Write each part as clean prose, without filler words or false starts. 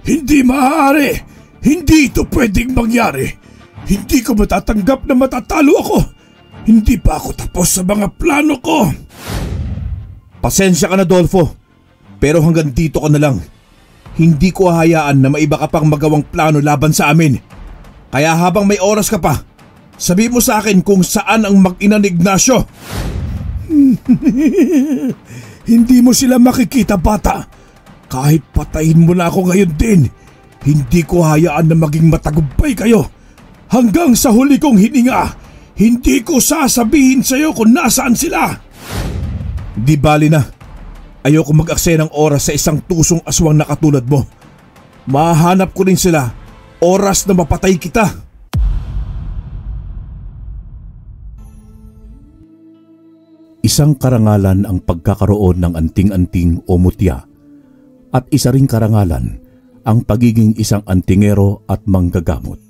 Hindi maaari! Hindi ito pwedeng mangyari! Hindi ko matatanggap na matatalo ako! Hindi pa ako tapos sa mga plano ko! Pasensya ka na, Dolfo. Pero hanggang dito ka na lang. Hindi ko hahayaan na maiba ka pang magawang plano laban sa amin. Kaya habang may oras ka pa, sabi mo sa akin kung saan ang mag-ina ni Ignacio. Hindi mo sila makikita, bata. Kahit patayin mo na ako ngayon din, hindi ko hayaan na maging matagumpay kayo. Hanggang sa huli kong hininga, hindi ko sasabihin sa iyo kung nasaan sila. Di bali na. Ayoko mag-aksaya ng oras sa isang tusong aswang na katulad mo. Mahanap ko rin sila. Oras na mapatay kita. Isang karangalan ang pagkakaroon ng anting-anting o mutya. At isa ring karangalan ang pagiging isang antingero at manggagamot.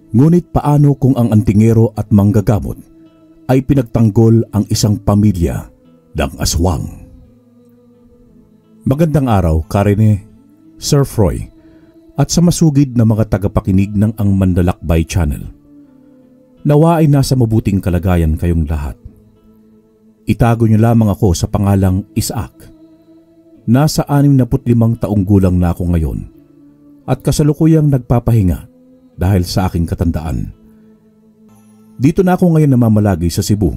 Ngunit paano kung ang antingero at manggagamot ay pinagtanggol ang isang pamilya ng aswang? Magandang araw, Karine, Sir Froy, at sa masugid na mga tagapakinig ng Ang Mandalakbay Channel. Nawa ay nasa mabuting kalagayan kayong lahat. Itago niyo lamang ako sa pangalang Isaac. Nasa 65 taong gulang na ako ngayon at kasalukuyang nagpapahinga dahil sa aking katandaan. Dito na ako ngayon namamalagi sa Cebu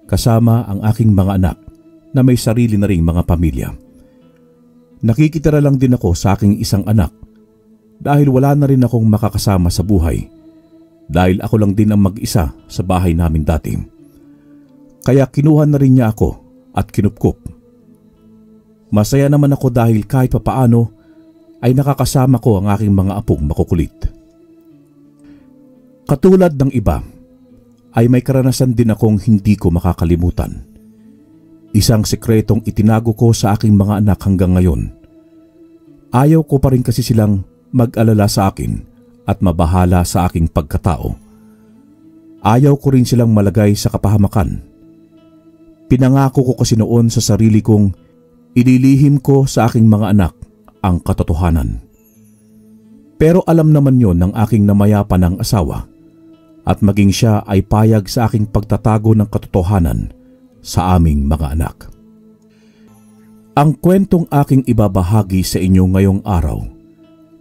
kasama ang aking mga anak na may sarili na ring mga pamilya. Nakikitira lang din ako sa aking isang anak dahil wala na rin akong makakasama sa buhay dahil ako lang din ang mag-isa sa bahay namin dati. Kaya kinuha na rin niya ako at kinupkup. Masaya naman ako dahil kahit papaano ay nakakasama ko ang aking mga apong makukulit. Katulad ng iba, ay may karanasan din akong hindi ko makakalimutan. Isang sekretong itinago ko sa aking mga anak hanggang ngayon. Ayaw ko pa rin kasi silang mag-alala sa akin at mabahala sa aking pagkatao. Ayaw ko rin silang malagay sa kapahamakan. Pinangako ko kasi noon sa sarili kong ililihim ko sa aking mga anak ang katotohanan. Pero alam naman yon ng aking namayapa ng asawa at maging siya ay payag sa aking pagtatago ng katotohanan sa aming mga anak. Ang kwentong aking ibabahagi sa inyo ngayong araw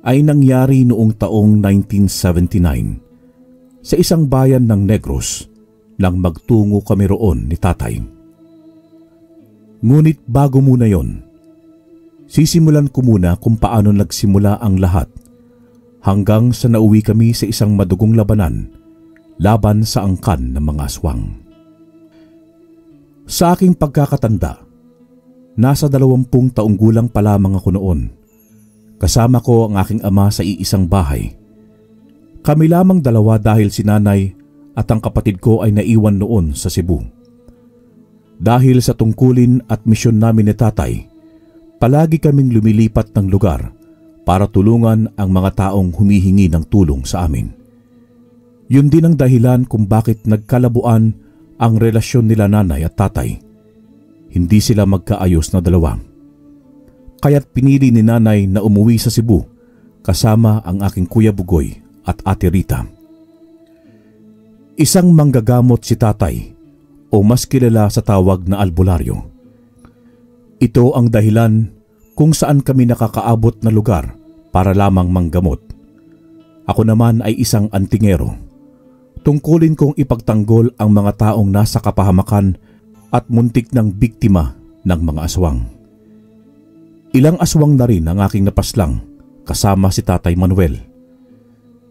ay nangyari noong taong 1979 sa isang bayan ng Negros nang magtungo kami roon ni tatay. Ngunit bago muna yon, sisimulan ko muna kung paano nagsimula ang lahat hanggang sa nauwi kami sa isang madugong labanan laban sa angkan ng mga aswang. Sa aking pagkakatanda, nasa 20 taong gulang pa lamang ako noon. Kasama ko ang aking ama sa iisang bahay. Kami lamang dalawa dahil si nanay at ang kapatid ko ay naiwan noon sa Cebu. Dahil sa tungkulin at misyon namin ni tatay, palagi kaming lumilipat ng lugar para tulungan ang mga taong humihingi ng tulong sa amin. Yun din ang dahilan kung bakit nagkalabuan ang relasyon nila nanay at tatay. Hindi sila magkaayos na dalawa. Kaya't pinili ni nanay na umuwi sa Cebu kasama ang aking kuya Bugoy at ate Rita. Isang manggagamot si tatay o mas kilala sa tawag na albularyo. Ito ang dahilan kung saan kami nakakaabot na lugar para lamang manggamot. Ako naman ay isang antingero. Tungkulin kong ipagtanggol ang mga taong nasa kapahamakan at muntik ng biktima ng mga aswang. Ilang aswang na rin ang aking napaslang kasama si Tatay Manuel.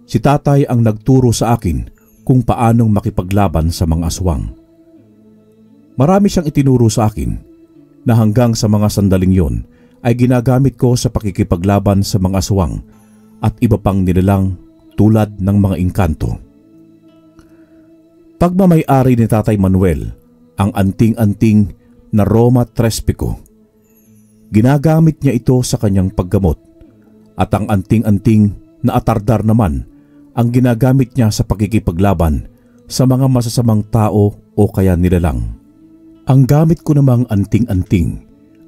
Si tatay ang nagturo sa akin kung paanong makipaglaban sa mga aswang. Marami siyang itinuro sa akin na hanggang sa mga sandaling yon ay ginagamit ko sa pakikipaglaban sa mga aswang at iba pang nilalang tulad ng mga engkanto. Pagmamay-ari ni Tatay Manuel ang anting-anting na Roma Trespico. Ginagamit niya ito sa kanyang paggamot at ang anting-anting na atardar naman ang ginagamit niya sa pakikipaglaban sa mga masasamang tao o kaya nilalang. Ang gamit ko namang anting-anting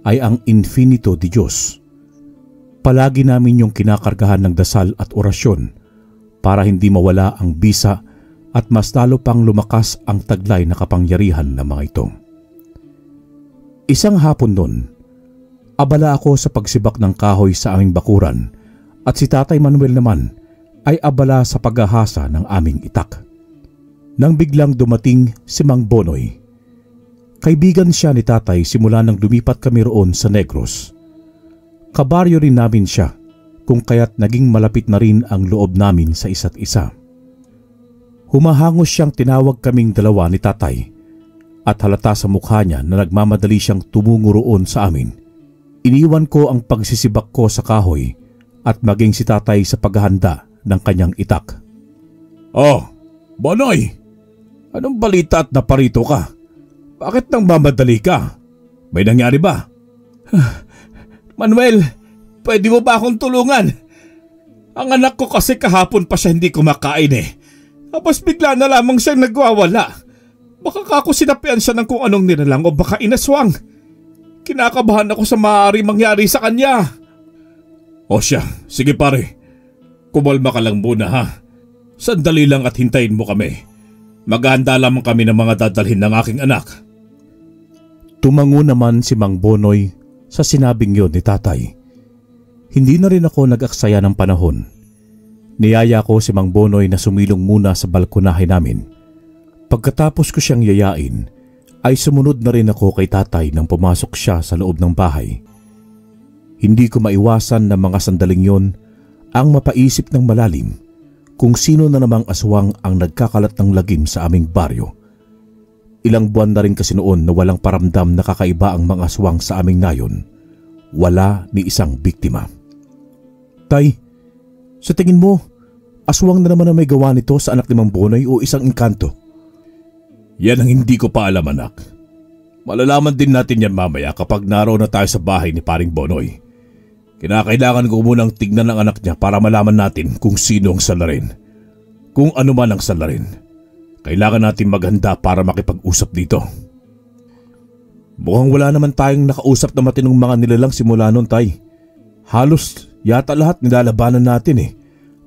ay ang Infinito de Diyos. Palagi namin yung kinakargahan ng dasal at orasyon para hindi mawala ang bisa at mas lalo pang lumakas ang taglay na kapangyarihan ng mga ito. Isang hapon nun, abala ako sa pagsibak ng kahoy sa aming bakuran at si Tatay Manuel naman ay abala sa paghahasa ng aming itak. Nang biglang dumating si Mang Bonoy. Kaibigan siya ni Tatay simula nang lumipat kami roon sa Negros. Kabaryo rin namin siya kung kaya't naging malapit na rin ang loob namin sa isa't isa. Humahangos siyang tinawag kaming dalawa ni Tatay at halata sa mukha niya na nagmamadali siyang tumungo roon sa amin. Iniwan ko ang pagsisibak ko sa kahoy at maging si Tatay sa paghahanda ng kanyang itak. Oh, Bonoy! Anong balita at naparito ka? Bakit nang mamadali ka? May nangyari ba? Manuel, pwede mo ba akong tulungan? Ang anak ko kasi kahapon pa siya hindi kumakain eh. Tapos bigla na lamang siyang nagwawala. Baka kako sinapian siya ng kung anong nilalang o baka inaswang. Kinakabahan ako sa maaari mangyari sa kanya. O siya, sige pare. Kumalma ka lang muna ha. Sandali lang at hintayin mo kami. Maghahanda lamang kami ng mga dadalhin ng aking anak. Tumango naman si Mang Bonoy sa sinabing yon ni Tatay. Hindi na rin ako nag-aksaya ng panahon. Niyaya ko si Mang Bonoy na sumilong muna sa balkonahe namin. Pagkatapos ko siyang yayain, ay sumunod na rin ako kay Tatay nang pumasok siya sa loob ng bahay. Hindi ko maiwasan na mga sandaling yon ang mapaisip ng malalim kung sino na namang aswang ang nagkakalat ng lagim sa aming baryo. Ilang buwan na rin kasi noon na walang paramdam na kakaiba ang mga aswang sa aming nayon. Wala ni isang biktima. Tay, sa tingin mo, aswang na naman ang may gawa nito sa anak ni Mang Bonoy o isang engkanto? Yan ang hindi ko pa alam, anak. Malalaman din natin yan mamaya kapag naroon na tayo sa bahay ni Paring Bonoy. Kinakailangan ko munang tignan ang anak niya para malaman natin kung sino ang salarin. Kung ano man ang salarin. Kailangan natin maghanda para makipag-usap dito. Mukhang wala naman tayong nakausap na matinong mga nilalang simula noon, Tay. Halos yata lahat nilalabanan natin eh.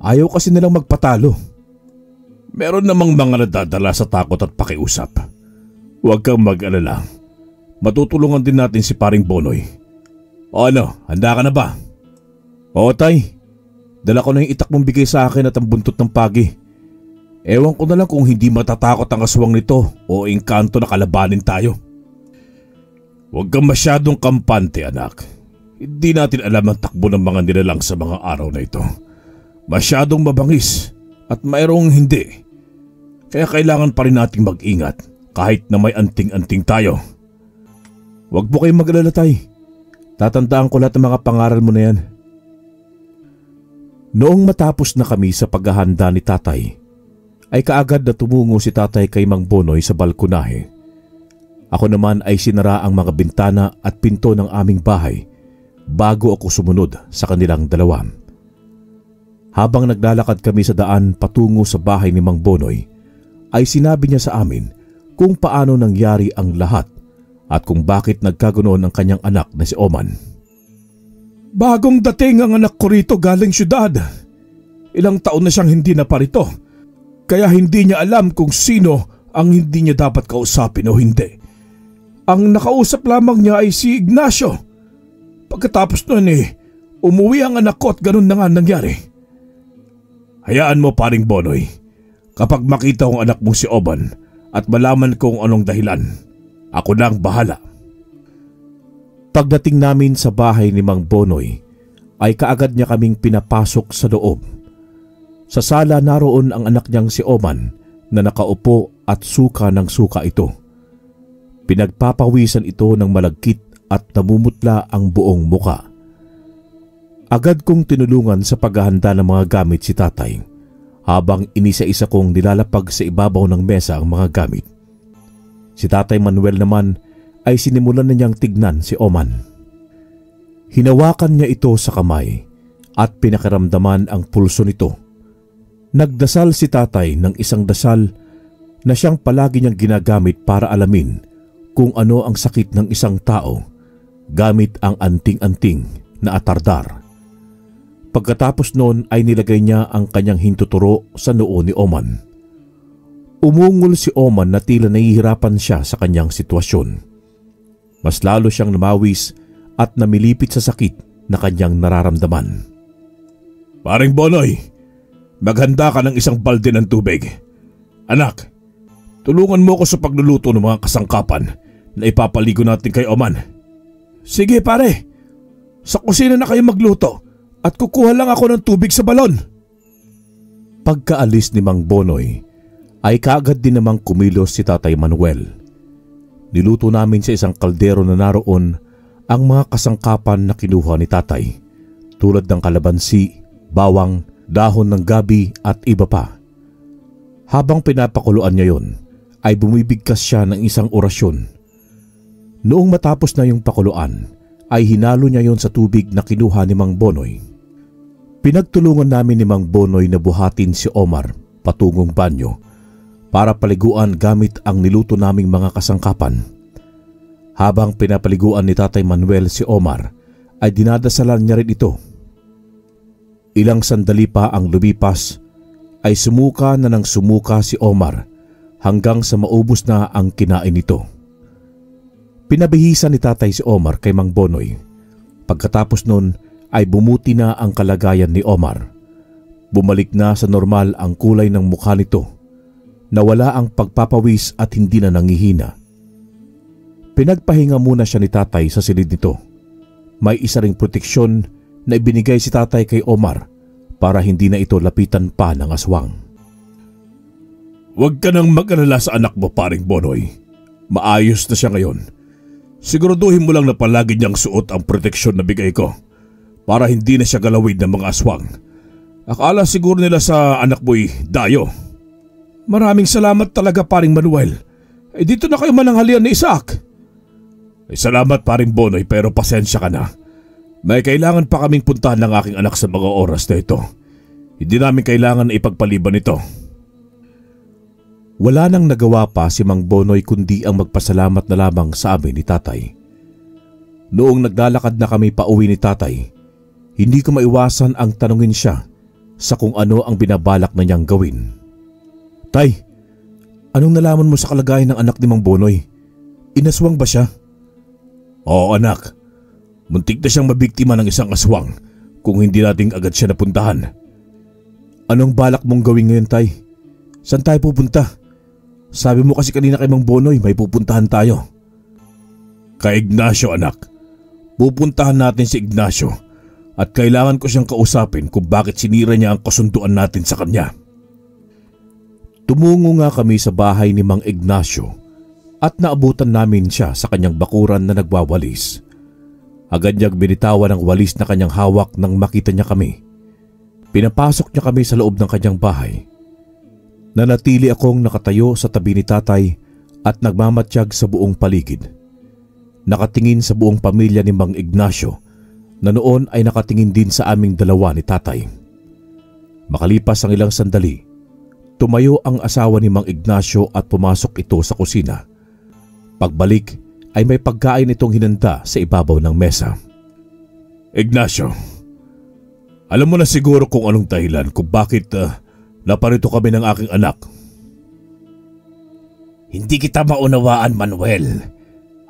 Ayaw kasi nilang magpatalo. Meron namang mga nadadala sa takot at pakiusap. Huwag kang mag-alala. Matutulungan din natin si Paring Bonoy. O ano, handa ka na ba? Oo, Tay. Dala ko na yung itak mong bigay sa akin at ang buntot ng pagi. Ewan ko na lang kung hindi matatakot ang aswang nito o engkanto na kalabanin tayo. Huwag kang masyadong kampante, anak. Hindi natin alam ang takbo ng mga nilalang sa mga araw na ito. Masyadong mabangis at mayroong hindi. Kaya kailangan pa rin nating mag-ingat kahit na may anting-anting tayo. Huwag po kayong mag-alala, Tay. Tatandaan ko lahat ng mga pangaral mo na yan. Noong matapos na kami sa paghahanda ni Tatay, ay kaagad na tumungo si Tatay kay Mang Bonoy sa balkonahe. Ako naman ay sinara ang mga bintana at pinto ng aming bahay bago ako sumunod sa kanilang dalawa. Habang naglalakad kami sa daan patungo sa bahay ni Mang Bonoy, ay sinabi niya sa amin kung paano nangyari ang lahat at kung bakit nagkagunoon ang kanyang anak na si Oman. Bagong dating ang anak ko rito galing syudad. Ilang taon na siyang hindi na parito. Kaya hindi niya alam kung sino ang hindi niya dapat kausapin o hindi. Ang nakausap lamang niya ay si Ignacio. Pagkatapos nun umuwi ang anak ko at ganun na nga nangyari. Hayaan mo, Paring Bonoy. Kapag makita kong anak mo si Oban at malaman kung anong dahilan, ako na ang bahala. Pagdating namin sa bahay ni Mang Bonoy, ay kaagad niya kaming pinapasok sa loob. Sa sala naroon ang anak niyang si Oman na nakaupo at suka ng suka ito. Pinagpapawisan ito ng malagkit at namumutla ang buong muka. Agad kong tinulungan sa paghahanda ng mga gamit si Tatay habang inisa-isa kong nilalapag sa ibabaw ng mesa ang mga gamit. Si Tatay Manuel naman ay sinimulan na niyang tignan si Oman. Hinawakan niya ito sa kamay at pinakiramdaman ang pulso nito. Nagdasal si Tatay ng isang dasal na siyang palagi niyang ginagamit para alamin kung ano ang sakit ng isang tao gamit ang anting-anting na atardar. Pagkatapos noon ay nilagay niya ang kanyang hintuturo sa noo ni Oman. Umungol si Oman na tila nahihirapan siya sa kanyang sitwasyon. Mas lalo siyang namawis at namilipit sa sakit na kanyang nararamdaman. Paring Bonoy, maghanda ka ng isang balde ng tubig. Anak, tulungan mo ko sa pagluluto ng mga kasangkapan na ipapaligo natin kay Oman. Sige pare, sa kusina na kayo magluto at kukuha lang ako ng tubig sa balon. Pagkaalis ni Mang Bonoy ay kaagad din namang kumilos si Tatay Manuel. Niluto namin sa isang kaldero na naroon ang mga kasangkapan na kinuha ni Tatay, tulad ng kalabansi, bawang, dahon ng gabi at iba pa. Habang pinapakuluan niya yon, ay bumibigkas siya ng isang orasyon. Noong matapos na yung pakuluan, ay hinalo niya yon sa tubig na kinuha ni Mang Bonoy. Pinagtulungan namin ni Mang Bonoy na buhatin si Omar patungong banyo para paliguan gamit ang niluto naming mga kasangkapan. Habang pinapaliguan ni Tatay Manuel si Omar, ay dinadasalan niya rin ito. Ilang sandali pa ang lumipas, ay sumuka na ng sumuka si Omar hanggang sa maubos na ang kinain nito. Pinabihisan ni Tatay si Omar kay Mang Bonoy. Pagkatapos nun ay bumuti na ang kalagayan ni Omar. Bumalik na sa normal ang kulay ng mukha nito, nawala ang pagpapawis at hindi na nangihina. Pinagpahinga muna siya ni Tatay sa silid nito. May isa ring proteksyon na ibinigay si Tatay kay Omar para hindi na ito lapitan pa ng aswang. Huwag ka nang mag-alala sa anak mo, paring Bonoy. Maayos na siya ngayon. Siguraduhin mo lang na palagi niyang suot ang proteksyon na bigay ko para hindi na siya galawin ng mga aswang. Akala siguro nila sa anak mo'y dayo. Maraming salamat talaga, paring Manuel. Dito na kayo mananghalian ni Isaac. Salamat, paring Bonoy, pero pasensya ka na. May kailangan pa kaming puntahan ng aking anak sa mga oras na ito. Hindi namin kailangan na ipagpaliban ito. Wala nang nagawa pa si Mang Bonoy kundi ang magpasalamat na lamang sa amin ni Tatay. Noong naglalakad na kami pauwi ni Tatay, hindi ko maiwasan ang tanungin siya sa kung ano ang binabalak na niyang gawin. Tay, anong nalaman mo sa kalagayan ng anak ni Mang Bonoy? Inaswang ba siya? Oo anak, muntik na siyang mabiktima ng isang aswang kung hindi natin agad siya napuntahan. Anong balak mong gawin ngayon, Tay? Saan tayo pupunta? Sabi mo kasi kanina kay Mang Bonoy may pupuntahan tayo. Kay Ignacio anak, pupuntahan natin si Ignacio at kailangan ko siyang kausapin kung bakit sinira niya ang kasunduan natin sa kanya. Tumungo nga kami sa bahay ni Mang Ignacio at naabutan namin siya sa kanyang bakuran na nagwawalis. Agad niyang binitawan ang walis na kanyang hawak nang makita niya kami. Pinapasok niya kami sa loob ng kanyang bahay. Nanatili akong nakatayo sa tabi ni Tatay at nagmamatsyag sa buong paligid. Nakatingin sa buong pamilya ni Mang Ignacio na noon ay nakatingin din sa aming dalawa ni Tatay. Makalipas ang ilang sandali, tumayo ang asawa ni Mang Ignacio at pumasok ito sa kusina. Pagbalik ay may pagkain itong hinanda sa ibabaw ng mesa. Ignacio, alam mo na siguro kung anong dahilan kung bakit naparito kami ng aking anak. Hindi kita maunawaan, Manuel.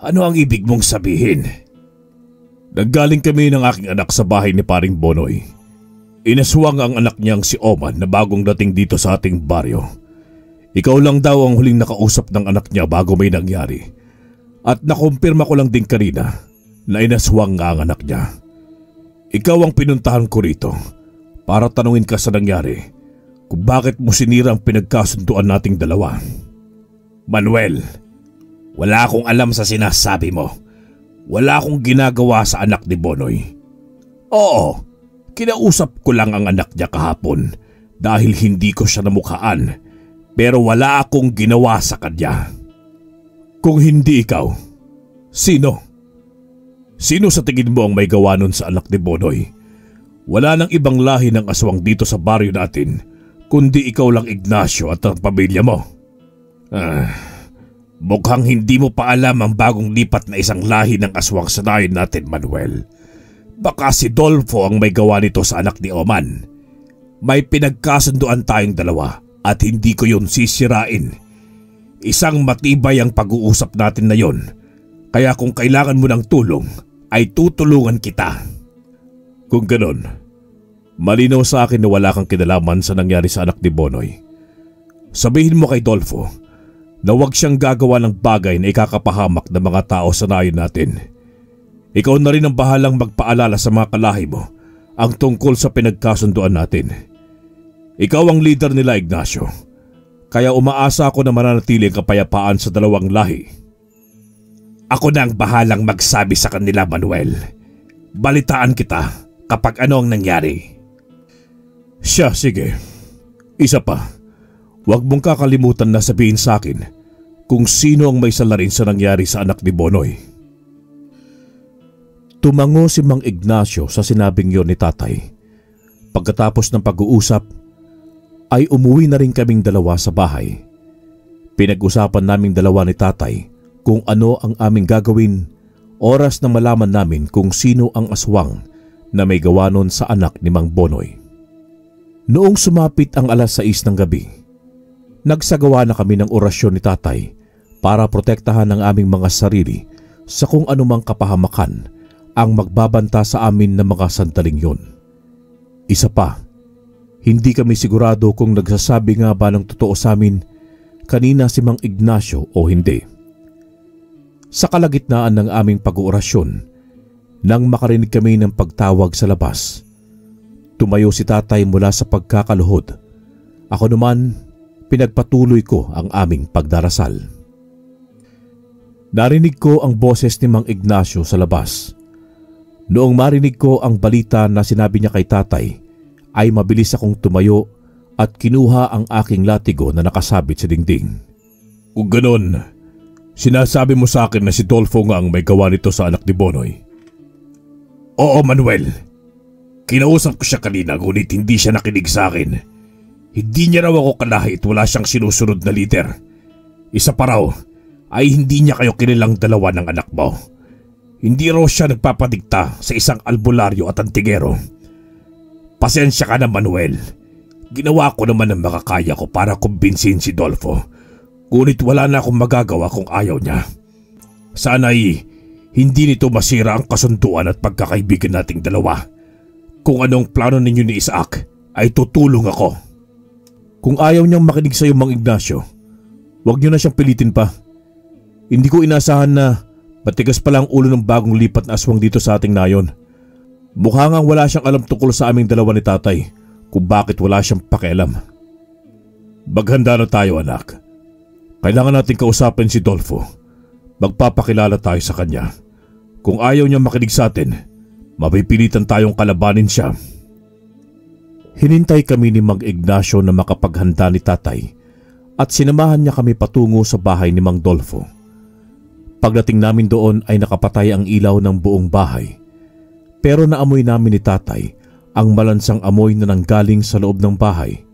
Ano ang ibig mong sabihin? Nanggaling kami ng aking anak sa bahay ni paring Bonoy. Inaswang ang anak niyang si Oman na bagong dating dito sa ating baryo. Ikaw lang daw ang huling nakausap ng anak niya bago may nangyari. At nakumpirma ko lang din kanina na inaswang nga ang anak niya. Ikaw ang pinuntahan ko rito para tanungin ka sa nangyari kung bakit mo sinira ang pinagkasunduan nating dalawa. Manuel, wala akong alam sa sinasabi mo. Wala akong ginagawa sa anak ni Bonoy. Oo, kinausap ko lang ang anak niya kahapon dahil hindi ko siya namukhaan, pero wala akong ginawa sa kanya. Kung hindi ikaw, sino? Sino sa tingin mo ang may gawa nun sa anak ni Bonoy? Wala nang ibang lahi ng aswang dito sa baryo natin, kundi ikaw lang, Ignacio, at ang pamilya mo. Mukhang hindi mo pa alam ang bagong lipat na isang lahi ng aswang sa nayon natin, Manuel. Baka si Dolfo ang may gawa nito sa anak ni Oman. May pinagkasunduan tayong dalawa at hindi ko yun sisirain. Isang matibay ang pag-uusap natin na yon. Kaya kung kailangan mo ng tulong, ay tutulungan kita. Kung ganon, malinaw sa akin na wala kang kinalaman sa nangyari sa anak ni Bonoy. Sabihin mo kay Dolfo na huwag siyang gagawa ng bagay na ikakapahamak ng mga tao sa nayon natin. Ikaw na rin ang bahalang magpaalala sa mga kalahi mo ang tungkol sa pinagkasunduan natin. Ikaw ang leader nila, Ignacio. Kaya umaasa ako na mananatili ang kapayapaan sa dalawang lahi. Ako na ang bahalang magsabi sa kanila, Manuel. Balitaan kita kapag ano ang nangyari. Siya, sige. Isa pa, huwag mong kakalimutan na sabihin sa akin kung sino ang may sala rin sa nangyari sa anak ni Bonoy. Tumango si Mang Ignacio sa sinabing yon ni tatay. Pagkatapos ng pag-uusap, ay umuwi na rin kaming dalawa sa bahay. Pinag-usapan naming dalawa ni tatay kung ano ang aming gagawin oras na malaman namin kung sino ang aswang na may gawa nun sa anak ni Mang Bonoy. Noong sumapit ang 6:00 ng gabi, nagsagawa na kami ng orasyon ni tatay para protektahan ang aming mga sarili sa kung anumang kapahamakan ang magbabanta sa amin ng mga sandaling yon. Isa pa, hindi kami sigurado kung nagsasabi nga ba ng totoo sa amin kanina si Mang Ignacio o hindi. Sa kalagitnaan ng aming pag-uorasyon, nang makarinig kami ng pagtawag sa labas, tumayo si tatay mula sa pagkakaluhod. Ako naman, pinagpatuloy ko ang aming pagdarasal. Narinig ko ang boses ni Mang Ignacio sa labas. Noong marinig ko ang balita na sinabi niya kay tatay, ay mabilis akong tumayo at kinuha ang aking latigo na nakasabit sa dingding. Kung ganon, sinasabi mo sa akin na si Dolfo nga ang may gawa nito sa anak ni Bonoy? Oo, Manuel. Kinausap ko siya kanina ngunit hindi siya nakinig sa akin. Hindi niya raw ako kalahi at wala siyang sinusunod na leader. Isa pa raw ay hindi niya kayo kinilang dalawa ng anak mo. Hindi raw siya nagpapadikta sa isang albularyo at antigero. Pasensya ka na, Manuel. Ginawa ko naman ang makakaya ko para kumbinsin si Dolfo. Ngunit wala na akong magagawa kung ayaw niya. Sana'y hindi nito masira ang kasunduan at pagkakaibigan nating dalawa. Kung anong plano ninyo ni Isaac, ay tutulong ako. Kung ayaw niyang makinig sa iyo, Mang Ignacio, huwag niyo na siyang pilitin pa. Hindi ko inasahan na matigas pala ang ulo ng bagong lipat na aswang dito sa ating nayon. Mukha ngang wala siyang alam tungkol sa aming dalawa ni tatay kung bakit wala siyang pakialam. Maghanda na tayo, anak. Kailangan natin kausapin si Dolfo. Magpapakilala tayo sa kanya. Kung ayaw niya makinig sa atin, mapipilitan tayong kalabanin siya. Hinintay kami ni Mang Ignacio na makapaghanda ni tatay at sinamahan niya kami patungo sa bahay ni Mang Dolfo. Pagdating namin doon ay nakapatay ang ilaw ng buong bahay. Pero naamoy namin ni tatay ang malansang amoy na nanggaling sa loob ng bahay.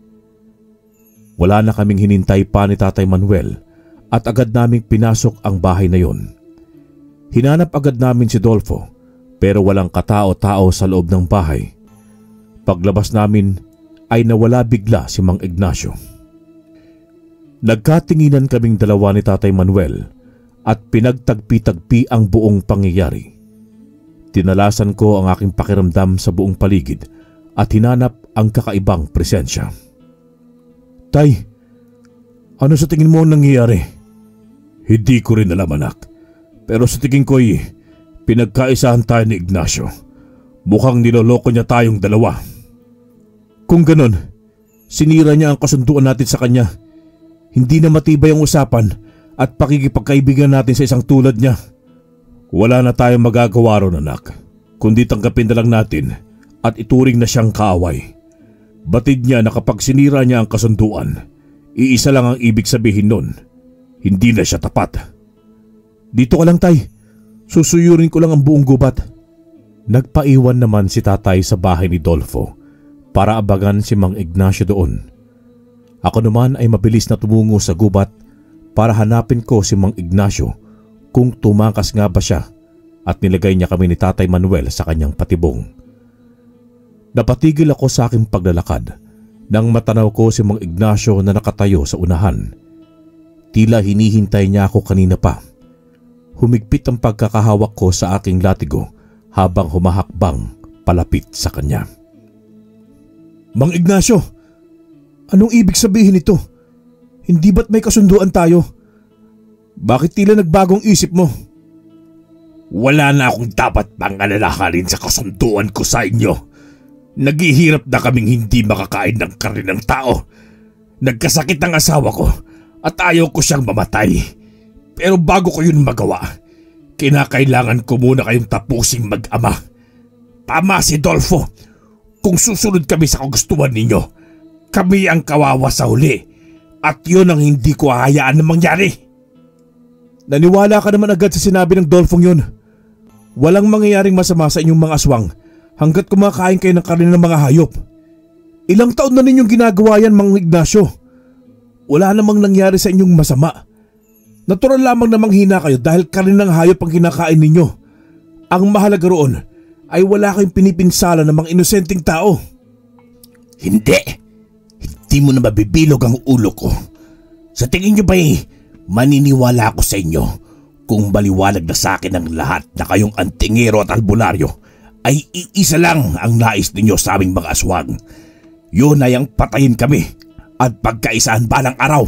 Wala na kaming hinintay pa ni Tatay Manuel at agad naming pinasok ang bahay na yon. Hinanap agad namin si Dolfo pero walang katao-tao sa loob ng bahay. Paglabas namin ay nawala bigla si Mang Ignacio. Nagkatinginan kaming dalawa ni Tatay Manuel at pinagtagpi-tagpi ang buong pangyayari. Tinalasan ko ang aking pakiramdam sa buong paligid at hinanap ang kakaibang presensya. Tay, ano sa tingin mo ang nangyayari? Hindi ko rin alam, anak. Pero sa tingin ko'y pinagkaisahan tayo ni Ignacio. Mukhang niloloko niya tayong dalawa. Kung ganon, sinira niya ang kasunduan natin sa kanya. Hindi na matibay ang usapan at pakikipagkaibigan natin sa isang tulad niya. Wala na tayong magagawa ron, anak, kundi tanggapin na lang natin at ituring na siyang kaaway. Batid niya na kapag sinira niya ang kasunduan, iisa lang ang ibig sabihin nun, hindi na siya tapat. Dito ka lang, tay. Susuyurin ko lang ang buong gubat. Nagpaiwan naman si tatay sa bahay ni Dolfo para abagan si Mang Ignacio doon. Ako naman ay mabilis na tumungo sa gubat para hanapin ko si Mang Ignacio kung tumakas nga ba siya at nilagay niya kami ni Tatay Manuel sa kanyang patibong. Napatigil ako sa aking paglalakad nang matanaw ko si Mang Ignacio na nakatayo sa unahan. Tila hinihintay niya ako kanina pa. Humigpit ang pagkakahawak ko sa aking latigo habang humahakbang palapit sa kanya. Mang Ignacio, anong ibig sabihin nito? Hindi ba't may kasunduan tayo? Bakit tila nagbagong isip mo? Wala na akong dapat pang alalahanin sa kasunduan ko sa inyo. Naghihirap na kaming hindi makakain ng karne ng tao. Nagkasakit ang asawa ko at ayaw ko siyang mamatay. Pero bago ko yun magawa, kinakailangan ko muna kayong tapusing mag-ama. Tama si Dolfo. Kung susunod kami sa kagustuhan ninyo, kami ang kawawa sa huli. At yun ang hindi ko hahayaan na mangyari. Naniwala ka naman agad sa sinabi ng Dolfong yun. Walang mangyayaring masama sa inyong mga aswang hanggat kumakain kayo ng karne ng mga hayop. Ilang taon na ninyong ginagawa yan, Mang Ignacio. Wala namang nangyari sa inyong masama. Natural lamang na manghina kayo dahil karne ng hayop ang kinakain ninyo. Ang mahalaga roon ay wala kayong pinipinsala ng mga inosenteng tao. Hindi. Hindi mo na mabibilog ang ulo ko. Sa tingin niyo ba'y maniniwala ako sa inyo kung maliwanag na sa akin ang lahat na kayong antingero at albularyo ay iisa lang ang nais ninyo sa aming mga aswang. Yun ay ang patayin kami at pagkaisahan balang araw.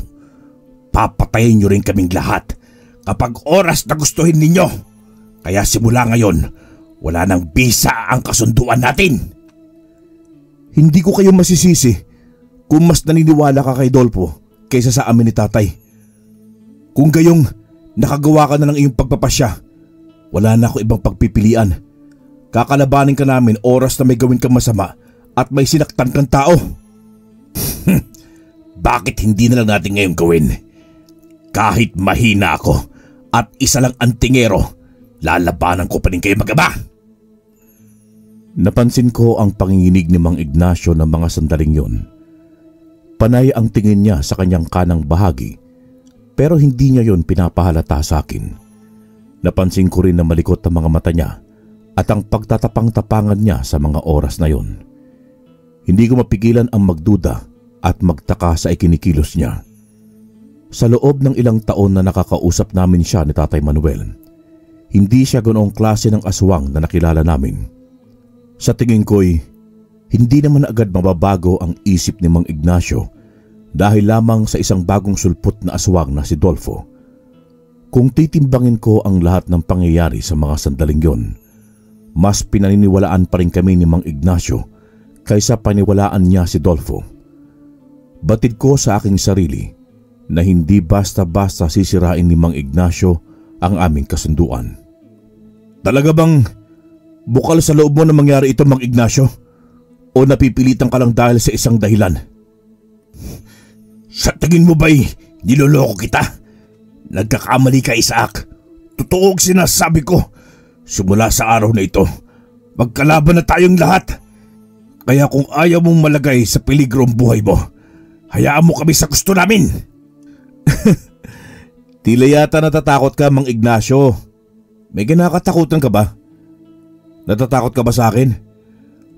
Papatayin nyo rin kaming lahat kapag oras na gustuhin ninyo. Kaya simula ngayon, wala nang bisa ang kasunduan natin. Hindi ko kayo masisisi kung mas naniniwala ka kay Dolfo kaysa sa amin ni Tatay. Kung gayong nakagawa ka na ng iyong pagpapasya, wala na ako ibang pagpipilian. Kakalabanin ka namin oras na may gawin kang masama at may sinaktan kang tao. Bakit hindi na lang natin ngayon gawin? Kahit mahina ako at isa lang antingero, lalabanan ko pa rin kayo mag-ama. Napansin ko ang panginginig ni Mang Ignacio ng mga sandaling yun. Panay ang tingin niya sa kanyang kanang bahagi, pero hindi niya yon pinapahalata sa akin. Napansin ko rin na malikot ang mga mata niya at ang pagtatapang-tapangan niya sa mga oras na yon. Hindi ko mapigilan ang magduda at magtaka sa ikinikilos niya. Sa loob ng ilang taon na nakakausap namin siya ni Tatay Manuel, hindi siya ganoong klase ng aswang na nakilala namin. Sa tingin ko'y hindi naman agad mababago ang isip ni Mang Ignacio dahil lamang sa isang bagong sulpot na aswang na si Dolfo. Kung titimbangin ko ang lahat ng pangyayari sa mga sandaling yon, mas pinaniniwalaan pa rin kami ni Mang Ignacio kaysa paniwalaan niya si Dolfo. Batid ko sa aking sarili na hindi basta-basta sisirain ni Mang Ignacio ang aming kasunduan. Talaga bang bukal sa loob mo na mangyari ito, Mang Ignacio? O napipilitan ka lang dahil sa isang dahilan? Sa tingin mo ba'y niloloko kita? Nagkakamali ka, Isaac. Totoo ang sinasabi ko. Simula sa araw na ito, magkalaban na tayong lahat. Kaya kung ayaw mong malagay sa peligro ang buhay mo, hayaan mo kami sa gusto namin. Tila yata natatakot ka, Mang Ignacio. May kinakatakutan ka ba? Natatakot ka ba sa akin?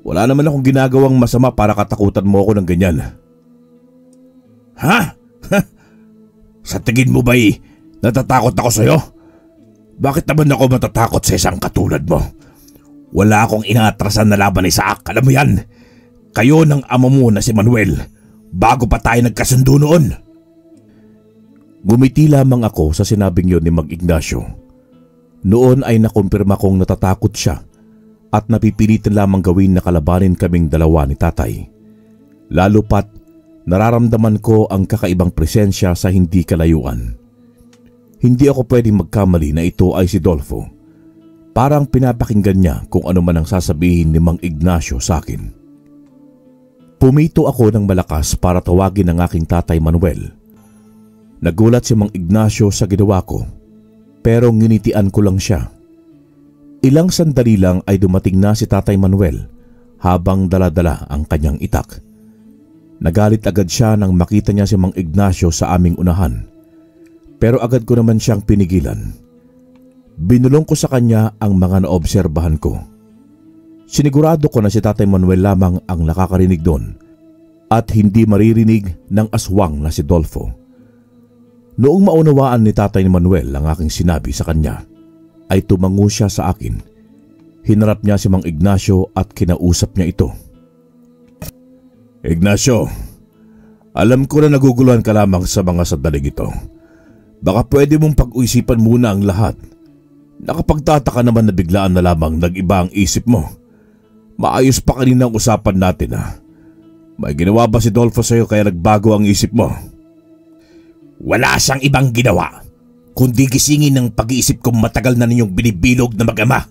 Wala naman akong ginagawang masama para katakutan mo ako ng ganyan. Ha? Sa tingin mo ba'y natatakot ako sa'yo? Bakit naman ako matatakot sa isang katulad mo? Wala akong inaatrasan na laban ni Isaac, alam mo yan. Kayo ng amo mo na si Manuel, bago pa tayo nagkasundo noon. Gumiti lamang ako sa sinabing yon ni Mang Ignacio. Noon ay nakumpirma kong natatakot siya at napipilitan lamang gawin na kalabanin kaming dalawa ni Tatay. Lalo pat nararamdaman ko ang kakaibang presensya sa hindi kalayuan. Hindi ako pwedeng magkamali na ito ay si Dolfo. Parang pinapakinggan niya kung ano man ang sasabihin ni Mang Ignacio sa akin. Pumito ako ng malakas para tawagin ang aking Tatay Manuel. Nagulat si Mang Ignacio sa ginawa ko, pero nginitian ko lang siya. Ilang sandali lang ay dumating na si Tatay Manuel habang dala-dala ang kanyang itak. Nagalit agad siya nang makita niya si Mang Ignacio sa aming unahan, pero agad ko naman siyang pinigilan. Binulong ko sa kanya ang mga naobserbahan ko. Sinigurado ko na si Tatay Manuel lamang ang nakakarinig doon at hindi maririnig ng aswang na si Dolfo. Noong maunawaan ni Tatay Manuel ang aking sinabi sa kanya, ay tumango siya sa akin. Hinarap niya si Mang Ignacio at kinausap niya ito. Ignacio, alam ko na naguguluhan ka lamang sa mga sandaling ito. Baka pwede mong pag-uisipan muna ang lahat. Nakapagtataka naman na biglaan na lamang nag-iba ang isip mo. Maayos pa kanina ang usapan natin ha. May ginawa ba si Dolfo sa'yo kaya nagbago ang isip mo? Wala siyang ibang ginawa, kundi gisingin ng pag-iisip kong matagal na ninyong binibilog na mag-ama.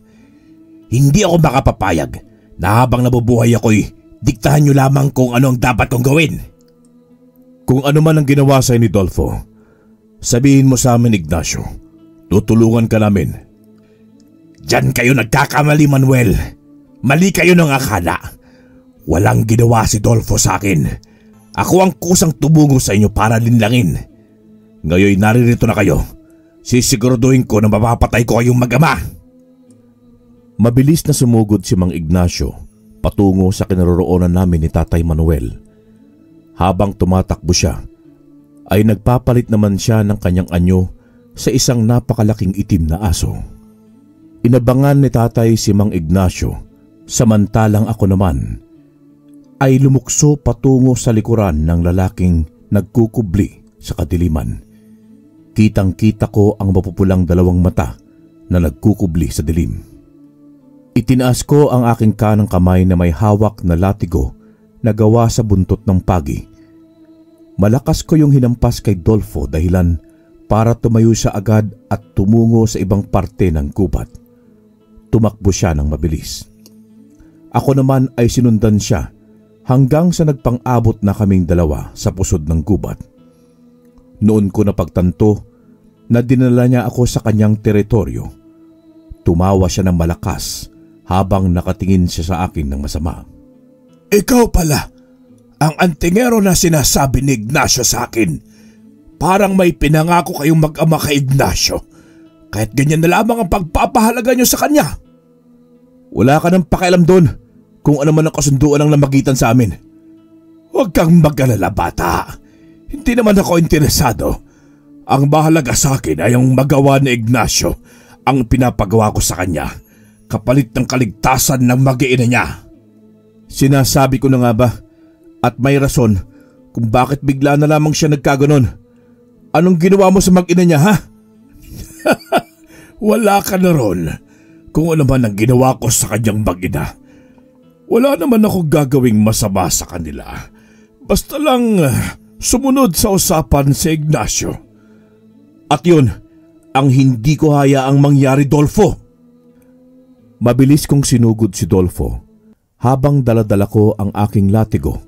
Hindi ako makapapayag na habang nabubuhay ako'y diktahan niyo lamang kung ano ang dapat kong gawin. Kung ano man ang ginawa sa'yo ni Dolfo, sabihin mo sa amin, Ignacio. Tutulungan ka namin. Diyan kayo nagkakamali, Manuel. Mali kayo ng akala. Walang ginawa si Dolfo sa akin. Ako ang kusang tumungo sa inyo para linlangin. Ngayon naririto na kayo. Sisiguraduhin ko na mapapatay ko kayong mag-ama. Mabilis na sumugod si Mang Ignacio patungo sa kinaroroonan namin ni Tatay Manuel. Habang tumatakbo siya, ay nagpapalit naman siya ng kanyang anyo sa isang napakalaking itim na aso. Inabangan ni Tatay si Mang Ignacio, samantalang ako naman ay lumukso patungo sa likuran ng lalaking nagkukubli sa kadiliman. Kitang-kita ko ang mapupulang dalawang mata na nagkukubli sa dilim. Itinaas ko ang aking kanang kamay na may hawak na latigo na gawa sa buntot ng pagi. Malakas ko yung hinampas kay Dolfo dahilan para tumayo siya agad at tumungo sa ibang parte ng gubat. Tumakbo siya ng mabilis. Ako naman ay sinundan siya hanggang sa nagpang-abot na kaming dalawa sa pusod ng gubat. Noon ko napagtanto na dinala niya ako sa kanyang teritoryo. Tumawa siya ng malakas habang nakatingin siya sa akin ng masama. Ikaw pala ang antingero na sinasabi ni Ignacio sa akin. Parang may pinangako kayong mag-ama kay Ignacio. Kahit ganyan na lamang ang pagpapahalaga niyo sa kanya. Wala ka nang pakialam doon kung ano man ang kasunduan ang namagitan sa amin. Huwag kang mag-alala, bata. Hindi naman ako interesado. Ang mahalaga sa akin ay ang magawa ni Ignacio ang pinapagawa ko sa kanya, kapalit ng kaligtasan ng mag-iina niya. Sinasabi ko na nga ba, at may rason kung bakit bigla na lamang siya nagkaganon. Anong ginawa mo sa mag-ina niya, ha? Wala ka na ron kung ano man ang ginawa ko sa kanyang mag-ina. Wala naman ako gagawing masama sa kanila. Basta lang sumunod sa usapan si Ignacio. At yun, ang hindi ko hayaang mangyari, Dolfo. Mabilis kong sinugod si Dolfo habang daladala ko ang aking latigo.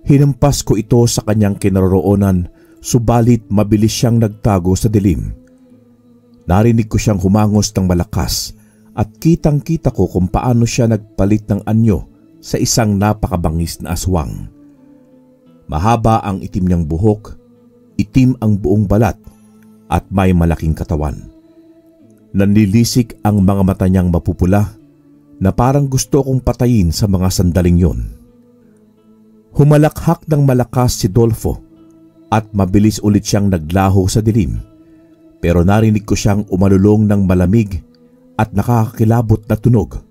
Hinampas ko ito sa kanyang kinaroroonan, subalit mabilis siyang nagtago sa dilim. Narinig ko siyang humangos ng malakas at kitang-kita ko kung paano siya nagpalit ng anyo sa isang napakabangis na aswang. Mahaba ang itim niyang buhok, itim ang buong balat at may malaking katawan. Nanlilisik ang mga mata niyang mapupula na parang gusto kong patayin sa mga sandaling yon. Humalakhak ng malakas si Dolfo at mabilis ulit siyang naglaho sa dilim, pero narinig ko siyang umalulong ng malamig at nakakakilabot na tunog.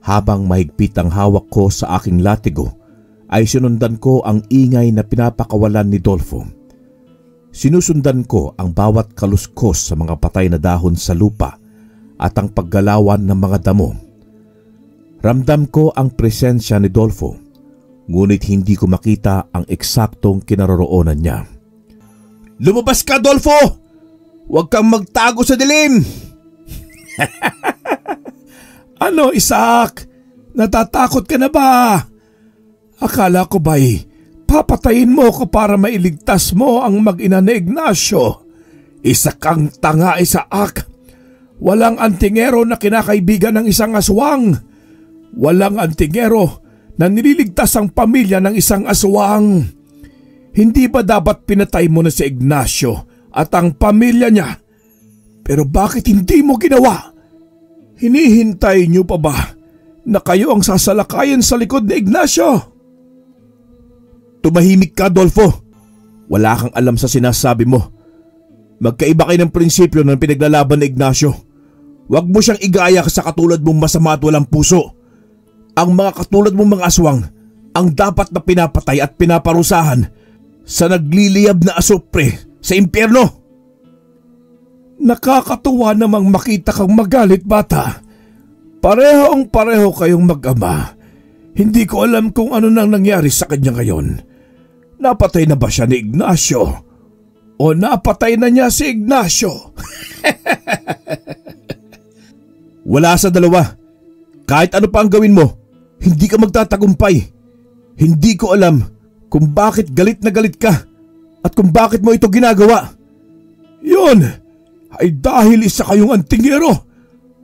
Habang mahigpit ang hawak ko sa aking latigo, ay sinundan ko ang ingay na pinapakawalan ni Dolfo. Sinusundan ko ang bawat kaluskos sa mga patay na dahon sa lupa at ang paggalawan ng mga damo. Ramdam ko ang presensya ni Dolfo, ngunit hindi ko makita ang eksaktong kinaroroonan niya. Lumabas ka, Dolfo! Huwag kang magtago sa dilim! Ano, Isaac? Natatakot ka na ba? Akala ko ba'y papatayin mo ko para mailigtas mo ang mag-ina ni Ignacio? Isa kang tanga, Isaac. Walang antingero na kinakaibigan ng isang aswang. Walang antingero na nililigtas ang pamilya ng isang aswang. Hindi ba dapat pinatay mo na si Ignacio at ang pamilya niya? Pero bakit hindi mo ginawa? Hinihintay niyo pa ba na kayo ang sasalakayin sa likod ni Ignacio? Tumahimik ka, Dolfo. Wala kang alam sa sinasabi mo. Magkaiba kayo ng prinsipyo ng pinaglalaban ni Ignacio. Huwag mo siyang igaya sa katulad mong masama at walang puso. Ang mga katulad mong mga aswang ang dapat na pinapatay at pinaparusahan sa nagliliyab na asupre sa impyerno. Nakakatuwa namang makita kang magalit, bata. Pareho kayong mag-ama. Hindi ko alam kung ano nang nangyari sa kanya ngayon. Napatay na ba siya ni Ignacio? O napatay na niya si Ignacio? Wala sa dalawa. Kahit ano pa ang gawin mo, hindi ka magtatagumpay. Hindi ko alam kung bakit galit na galit ka at kung bakit mo ito ginagawa. Yun ay dahil isa kayong antingero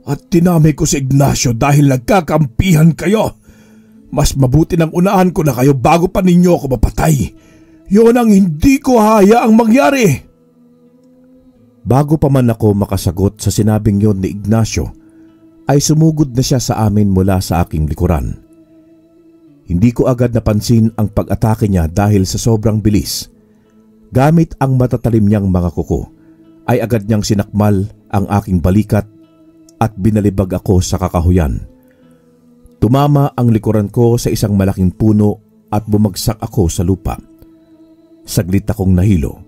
at tinamay ko si Ignacio dahil nagkakampihan kayo. Mas mabuti nang unahan ko na kayo bago pa ninyo ako mapatay. Yun ang hindi ko hayaang mangyari. Bago pa man ako makasagot sa sinabing yon ni Ignacio, ay sumugod na siya sa amin mula sa aking likuran. Hindi ko agad napansin ang pag-atake niya dahil sa sobrang bilis. Gamit ang matatalim niyang mga kuko, ay agad niyang sinakmal ang aking balikat at binalibag ako sa kakahuyan. Tumama ang likuran ko sa isang malaking puno at bumagsak ako sa lupa. Saglit akong nahilo.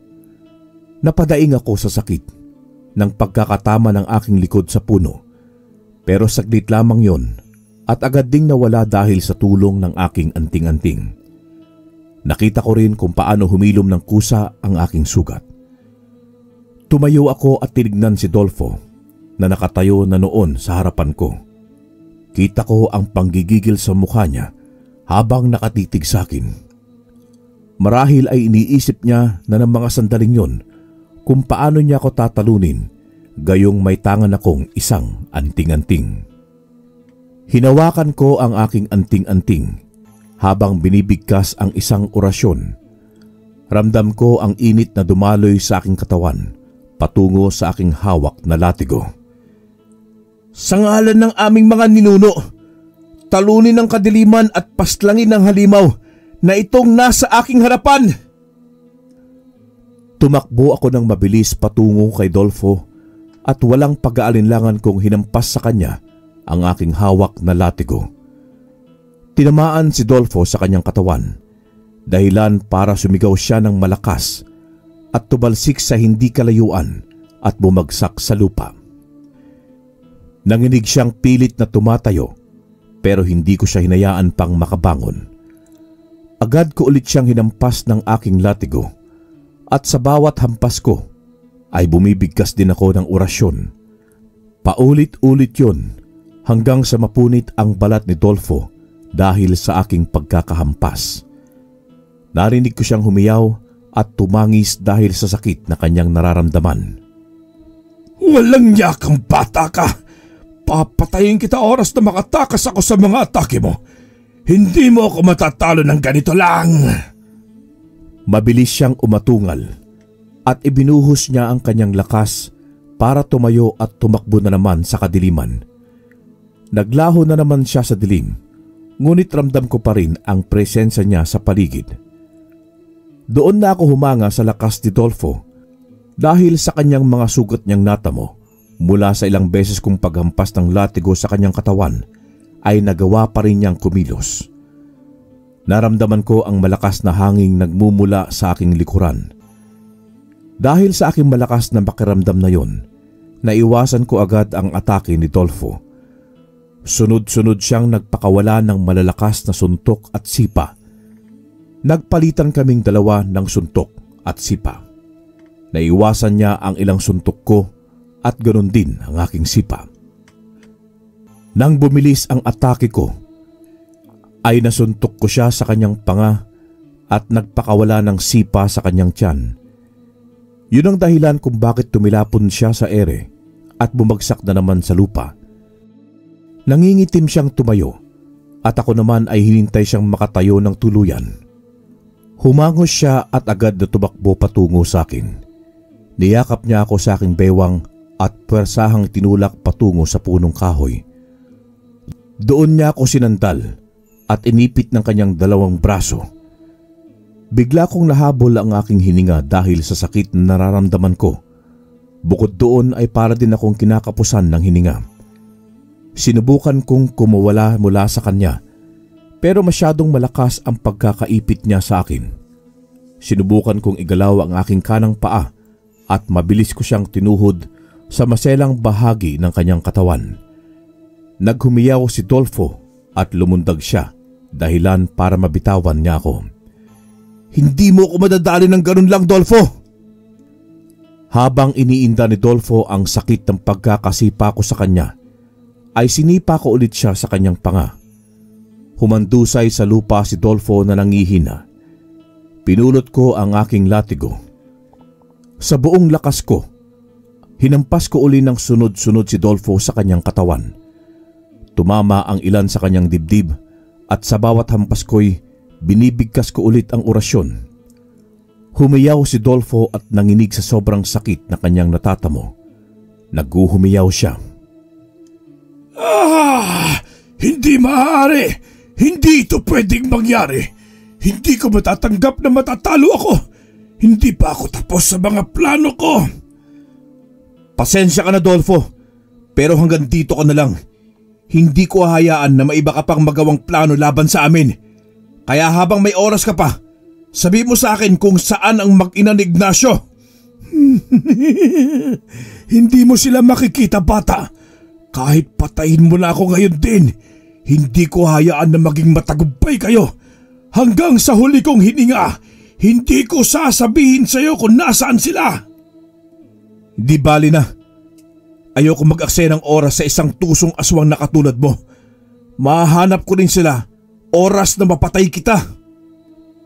Napadaing ako sa sakit ng pagkakatama ng aking likod sa puno. Pero saglit lamang yon at agad ding nawala dahil sa tulong ng aking anting-anting. Nakita ko rin kung paano humilom ng kusa ang aking sugat. Tumayo ako at tinignan si Dolfo na nakatayo na noon sa harapan ko. Kita ko ang panggigigil sa mukha niya habang nakatitig sa akin. Marahil ay iniisip niya na ng mga sandaling yon kung paano niya ako tatalunin gayong may tangan akong isang anting-anting. Hinawakan ko ang aking anting-anting habang binibigkas ang isang orasyon. Ramdam ko ang init na dumaloy sa aking katawan patungo sa aking hawak na latigo. Sa ngalan ng aming mga ninuno, talunin ang kadiliman at paslangin ang halimaw na itong nasa aking harapan. Tumakbo ako ng mabilis patungo kay Dolfo at walang pag-aalinlangan kong hinampas sa kanya ang aking hawak na latigo. Tinamaan si Dolfo sa kanyang katawan, dahilan para sumigaw siya ng malakas at tubalsik sa hindi kalayuan at bumagsak sa lupa. Nanginig siyang pilit na tumatayo pero hindi ko siya hinayaan pang makabangon. Agad ko ulit siyang hinampas ng aking latigo at sa bawat hampas ko ay bumibigkas din ako ng orasyon. Paulit-ulit yon hanggang sa mapunit ang balat ni Dolfo dahil sa aking pagkakahampas. Narinig ko siyang humiyaw at tumangis dahil sa sakit na kanyang nararamdaman. Walang yakang bata ka! Papatayin kita oras na makatakas ako sa mga atake mo. Hindi mo ako matatalo ng ganito lang. Mabilis siyang umatungal at ibinuhos niya ang kanyang lakas para tumayo at tumakbo na naman sa kadiliman. Naglaho na naman siya sa dilim, ngunit ramdam ko pa rin ang presensya niya sa paligid. Doon na ako humanga sa lakas ni Dolfo dahil sa kanyang mga sugat niyang natamo. Mula sa ilang beses kong paghampas ng latigo sa kanyang katawan ay nagawa pa rin niyang kumilos. Naramdaman ko ang malakas na hanging nagmumula sa aking likuran. Dahil sa aking malakas na pakiramdam na yon, naiwasan ko agad ang atake ni Dolfo. Sunod-sunod siyang nagpakawala ng malalakas na suntok at sipa. Nagpalitan kaming dalawa ng suntok at sipa. Naiwasan niya ang ilang suntok ko at ganoon din ang aking sipa. Nang bumilis ang atake ko, ay nasuntok ko siya sa kanyang panga at nagpakawala ng sipa sa kanyang tiyan. Yun ang dahilan kung bakit tumilapon siya sa ere at bumagsak na naman sa lupa. Nangingitim siyang tumayo at ako naman ay hinintay siyang makatayo ng tuluyan. Humangos siya at agad na tumakbo patungo sa akin. Niyakap niya ako sa aking bewang at pwersahang tinulak patungo sa punong kahoy. Doon niya ako sinandal at inipit ng kanyang dalawang braso. Bigla kong nahabol ang aking hininga dahil sa sakit na nararamdaman ko. Bukod doon ay para din akong kinakapusan ng hininga. Sinubukan kong kumawala mula sa kanya pero masyadong malakas ang pagkakaipit niya sa akin. Sinubukan kong igalaw ang aking kanang paa at mabilis ko siyang tinuhod sa maselang bahagi ng kanyang katawan. Naghumiyaw si Dolfo at lumundag siya dahilan para mabitawan niya ako. Hindi mo ko madadali ng ganun lang, Dolfo! Habang iniinda ni Dolfo ang sakit ng pagkakasipa ko sa kanya, ay sinipa ko ulit siya sa kanyang panga. Humandusay sa lupa si Dolfo na nangihina. Pinulot ko ang aking latigo. Sa buong lakas ko, hinampas ko uli ng sunod-sunod si Dolfo sa kanyang katawan. Tumama ang ilan sa kanyang dibdib at sa bawat hampas ko'y binibigkas ko ulit ang orasyon. Humiyaw si Dolfo at nanginig sa sobrang sakit na kanyang natatamo. Naghuhumiyaw siya. Hindi maaari! Hindi ito pwedeng mangyari! Hindi ko matatanggap na matatalo ako! Hindi pa ako tapos sa mga plano ko! Pasensya ka na, Dolfo, pero hanggang dito ka na lang. Hindi ko hahayaan na maiba ka pang magawang plano laban sa amin. Kaya habang may oras ka pa, sabi mo sa akin kung saan ang mag-ina ni Ignacio. Hindi mo sila makikita, bata. Kahit patayin mo na ako ngayon din, hindi ko hayaan na maging matagumpay kayo. Hanggang sa huli kong hininga, hindi ko sasabihin sa iyo kung nasaan sila. Di bali na. Ayoko mag-aksaya ng oras sa isang tusong aswang na katulad mo. Mahanap ko rin sila. Oras na mapatay kita.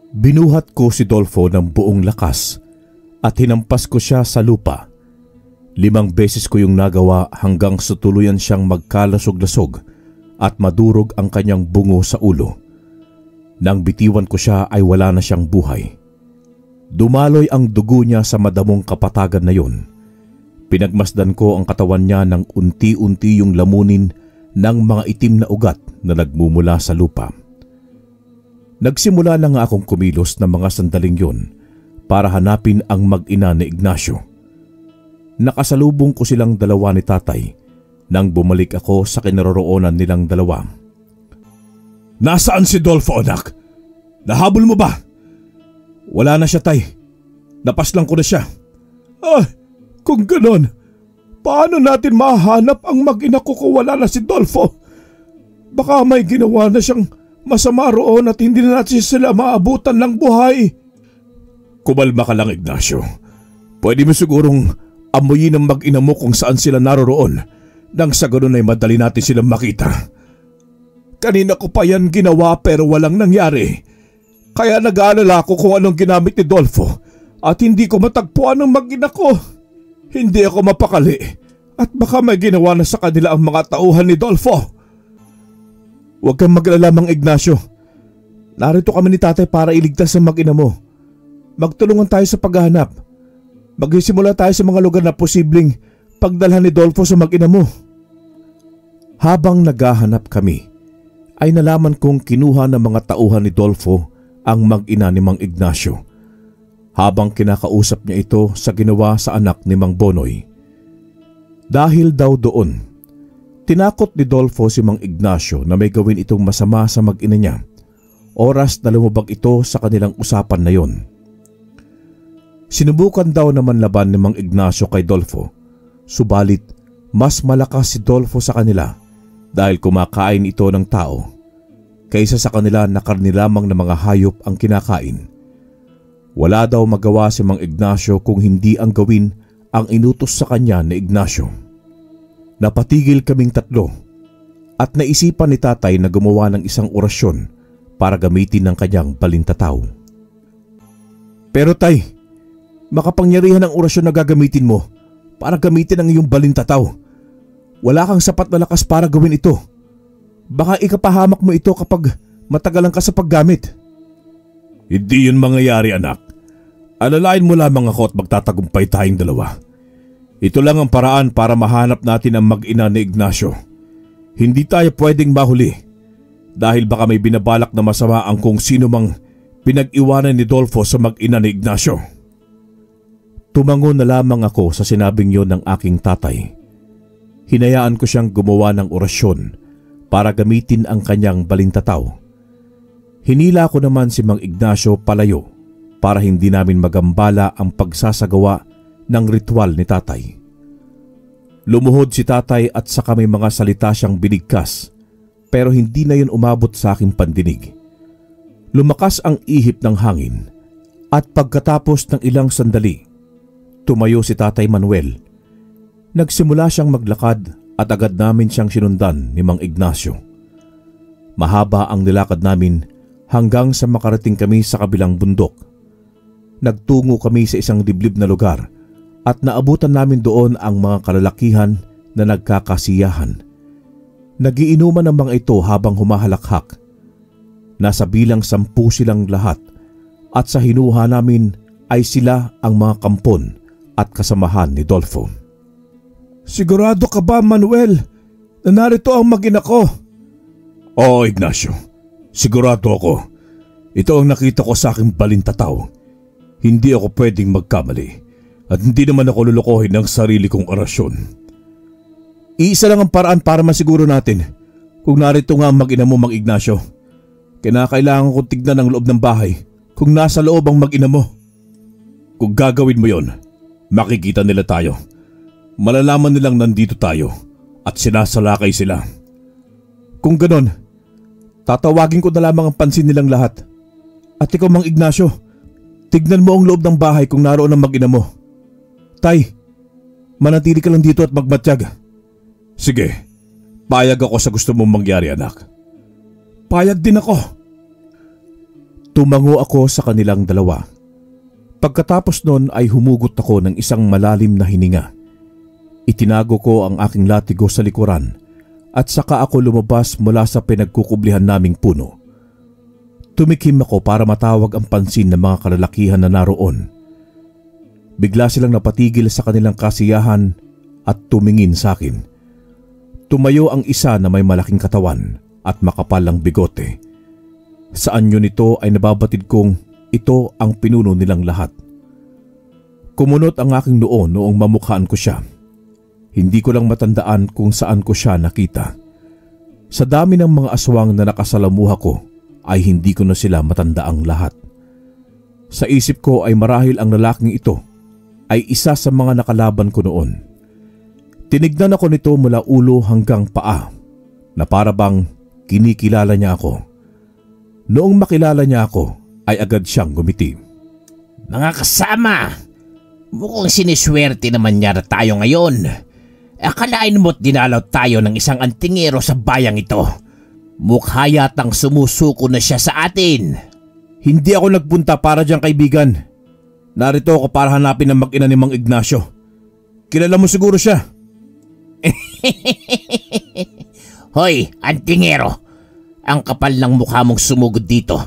Binuhat ko si Dolfo ng buong lakas at hinampas ko siya sa lupa. 5 beses ko yung nagawa hanggang sa tuluyan siyang magkalasog-lasog at madurog ang kanyang bungo sa ulo. Nang bitiwan ko siya ay wala na siyang buhay. Dumaloy ang dugo niya sa madamong kapatagan na yun. Pinagmasdan ko ang katawan niya nang unti-unti yung lamunin ng mga itim na ugat na nagmumula sa lupa. Nagsimula na nga akong kumilos ng mga sandaling yun para hanapin ang mag-ina ni Ignacio. Nakasalubong ko silang dalawa ni tatay nang bumalik ako sa kinaroroonan nilang dalawa. Nasaan si Dolfo, anak? Nahabol mo ba? Wala na siya, tay. Napaslang ko na siya. Kung ganon, paano natin mahanap ang mag-ina ko kung wala na si Dolfo? Baka may ginawa na siyang masama roon at hindi na natin sila maabutan ng buhay. Kumalma ka lang, Ignacio. Pwede mo sigurong amuyin ang mag-ina mo kung saan sila naroroon nang sa ganon ay madali natin silang makita. Kanina ko pa yan ginawa pero walang nangyari. Kaya nag-aalala ako kung anong ginamit ni Dolfo at hindi ko matagpuan ang mag-ina ko. Hindi ako mapakali at baka may ginawa na sa kanila ang mga tauhan ni Dolfo. Huwag kang mag-alala, Mang Ignacio. Narito kami ni tatay para iligtas ang mag-ina mo. Magtulungan tayo sa paghahanap. Magsisimula tayo sa mga lugar na posibleng pagdalhan ni Dolfo sa mag-ina mo. Habang naghahanap kami, ay nalaman kong kinuha ng mga tauhan ni Dolfo ang mag-ina ni Mang Ignacio. Habang kinakausap niya ito sa ginawa sa anak ni Mang Bonoy. Dahil daw doon, tinakot ni Dolfo si Mang Ignacio na may gawin itong masama sa mag-ina niya. Oras na lumubag ito sa kanilang usapan na yon. Sinubukan daw naman laban ni Mang Ignacio kay Dolfo, subalit mas malakas si Dolfo sa kanila dahil kumakain ito ng tao. Kaysa sa kanila na karni lamang ng mga hayop ang kinakain. Wala daw magawa si Mang Ignacio kung hindi ang gawin ang inutos sa kanya ni Ignacio. Napatigil kaming tatlo at naisipan ni tatay na gumawa ng isang orasyon para gamitin ng kanyang balintataw. Pero tay, makapangyarihan ang orasyon na gagamitin mo para gamitin ang iyong balintataw. Wala kang sapat na lakas para gawin ito. Baka ikapahamak mo ito kapag matagalan ka sa paggamit. Hindi yun mangyayari, anak. Alalain mo lamang ako at magtatagumpay tayong dalawa. Ito lang ang paraan para mahanap natin ang mag-ina ni Ignacio. Hindi tayo pwedeng mahuli dahil baka may binabalak na masama ang kung sino mang pinag-iwanan ni Dolfo sa mag-ina ni Ignacio. Tumango na lamang ako sa sinabing yon ng aking tatay. Hinayaan ko siyang gumawa ng orasyon para gamitin ang kanyang balintataw. Hinila ko naman si Mang Ignacio palayo para hindi namin magambala ang pagsasagawa ng ritual ni tatay. Lumuhod si tatay at saka may mga salita siyang binigkas pero hindi na yun umabot sa aking pandinig. Lumakas ang ihip ng hangin at pagkatapos ng ilang sandali, tumayo si Tatay Manuel. Nagsimula siyang maglakad at agad namin siyang sinundan ni Mang Ignacio. Mahaba ang nilakad namin hanggang sa makarating kami sa kabilang bundok. Nagtungo kami sa isang liblib na lugar at naabutan namin doon ang mga kalalakihan na nagkakasiyahan. Nagiinuman ang mga ito habang humahalakhak. Nasa bilang 10 silang lahat at sa hinuha namin ay sila ang mga kampon at kasamahan ni Dolfo. Sigurado ka ba, Manuel, na narito ang mag-ina ko? Oo, Ignacio. Sigurado ako. Ito ang nakita ko sa aking balintataw. Hindi ako pwedeng magkamali at hindi naman ako lulukohin ng sarili kong orasyon. Iisa lang ang paraan para masiguro natin kung narito nga ang mag-ina mo, Mang Ignacio. Kinakailangan kong tignan ang loob ng bahay kung nasa loob ang mag-ina mo. Kung gagawin mo yon, makikita nila tayo. Malalaman nilang nandito tayo at sinasalakay sila. Kung ganon, tatawagin ko na lamang ang pansin nilang lahat. At ikaw, Mang Ignacio, tignan mo ang loob ng bahay kung naroon ang mag-ina mo. Tay, manatili ka lang dito at magmatiyag. Sige, payag ako sa gusto mong mangyari, anak. Payag din ako. Tumango ako sa kanilang dalawa. Pagkatapos nun ay humugot ako ng isang malalim na hininga. Itinago ko ang aking latigo sa likuran at saka ako lumabas mula sa pinagkukublihan naming puno. Tumikim ako para matawag ang pansin ng mga kalalakihan na naroon. Bigla silang napatigil sa kanilang kasiyahan at tumingin sa akin. Tumayo ang isa na may malaking katawan at makapal ang bigote. Sa anyo nito ay nababatid kong ito ang pinuno nilang lahat. Kumunot ang aking noo noong mamukhaan ko siya. Hindi ko lang matandaan kung saan ko siya nakita. Sa dami ng mga aswang na nakasalamuha ko ay hindi ko na sila matandaang lahat. Sa isip ko ay marahil ang lalaking ito ay isa sa mga nakalaban ko noon. Tinignan ako nito mula ulo hanggang paa na para bang kinikilala niya ako. Noong makilala niya ako ay agad siyang gumiti. Mga kasama, mukhang siniswerte naman niya na tayo ngayon. Akalain mo't dinalaw tayo ng isang antingero sa bayang ito. Mukha yatang sumusuko na siya sa atin. Hindi ako nagpunta para diyang kaibigan. Narito ako para hanapin ang mag-ina ni Mang Ignacio. Kilala mo siguro siya. Hoy, antingero. Ang kapal ng mukha mong sumugod dito.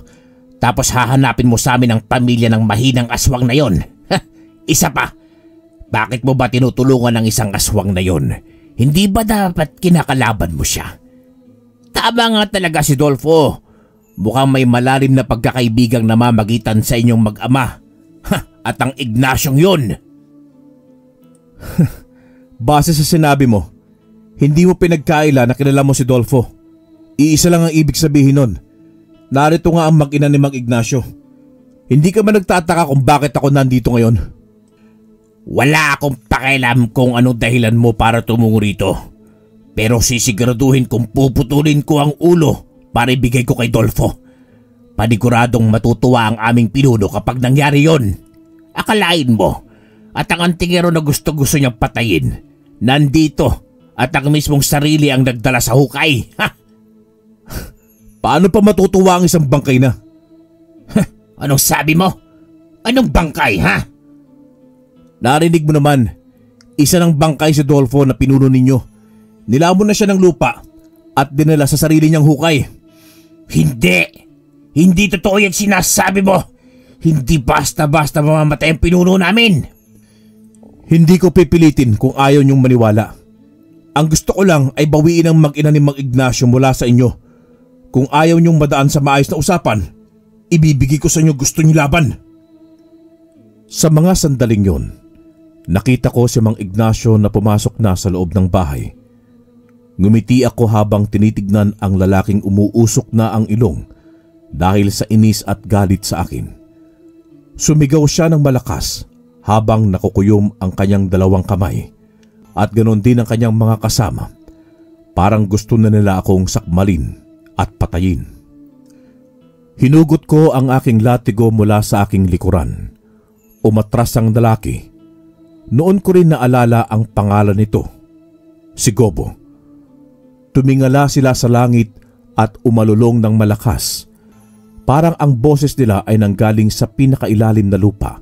Tapos hahanapin mo sa amin ang pamilya ng mahinang aswang na yon. Isa pa. Bakit mo ba tinutulungan ng isang aswang na yon? Hindi ba dapat kinakalaban mo siya? Tama nga talaga si Dolfo. Mukhang may malalim na pagkakaibigang namamagitan sa inyong mag-ama. At ang Ignacyong yun. Base sa sinabi mo, hindi mo pinagkaila na kilala mo si Dolfo. Iisa lang ang ibig sabihin nun. Narito nga ang mag-ina ni Mang Ignacio. Hindi ka ba nagtataka kung bakit ako nandito ngayon? Wala akong pakialam kung anong dahilan mo para tumungo rito. Pero sisiguraduhin kong puputulin ko ang ulo para ibigay ko kay Dolfo. Paniguradong matutuwa ang aming pinuno kapag nangyari yon. Akalain mo, at ang antingero na gusto-gusto niyang patayin, nandito at ang mismong sarili ang nagdala sa hukay. Ha? Paano pa matutuwa ang isang bangkay na? Anong sabi mo? Anong bangkay, ha? Narinig mo naman, isa ng bangkay si Dolfo na pinuno ninyo. Nilamon na siya ng lupa at dinala sa sarili niyang hukay. Hindi! Hindi totoo yan sinasabi mo! Hindi basta-basta mamamatay ang pinuno namin! Hindi ko pipilitin kung ayaw niyong maniwala. Ang gusto ko lang ay bawiin ang mag-ina ni Mang Ignacio mula sa inyo. Kung ayaw niyong madaan sa maayos na usapan, ibibigay ko sa inyo gusto niyo laban. Sa mga sandaling yon, nakita ko si Mang Ignacio na pumasok na sa loob ng bahay. Ngumiti ako habang tinitignan ang lalaking umuusok na ang ilong dahil sa inis at galit sa akin. Sumigaw siya ng malakas habang nakukuyom ang kanyang dalawang kamay at ganoon din ang kanyang mga kasama. Parang gusto na nila akong sakmalin at patayin. Hinugot ko ang aking latigo mula sa aking likuran. Umatras ang lalaki. Noon ko rin naalala ang pangalan nito, si Gobo. Tumingala sila sa langit at umalulong ng malakas. Parang ang boses nila ay nanggaling sa pinakailalim na lupa.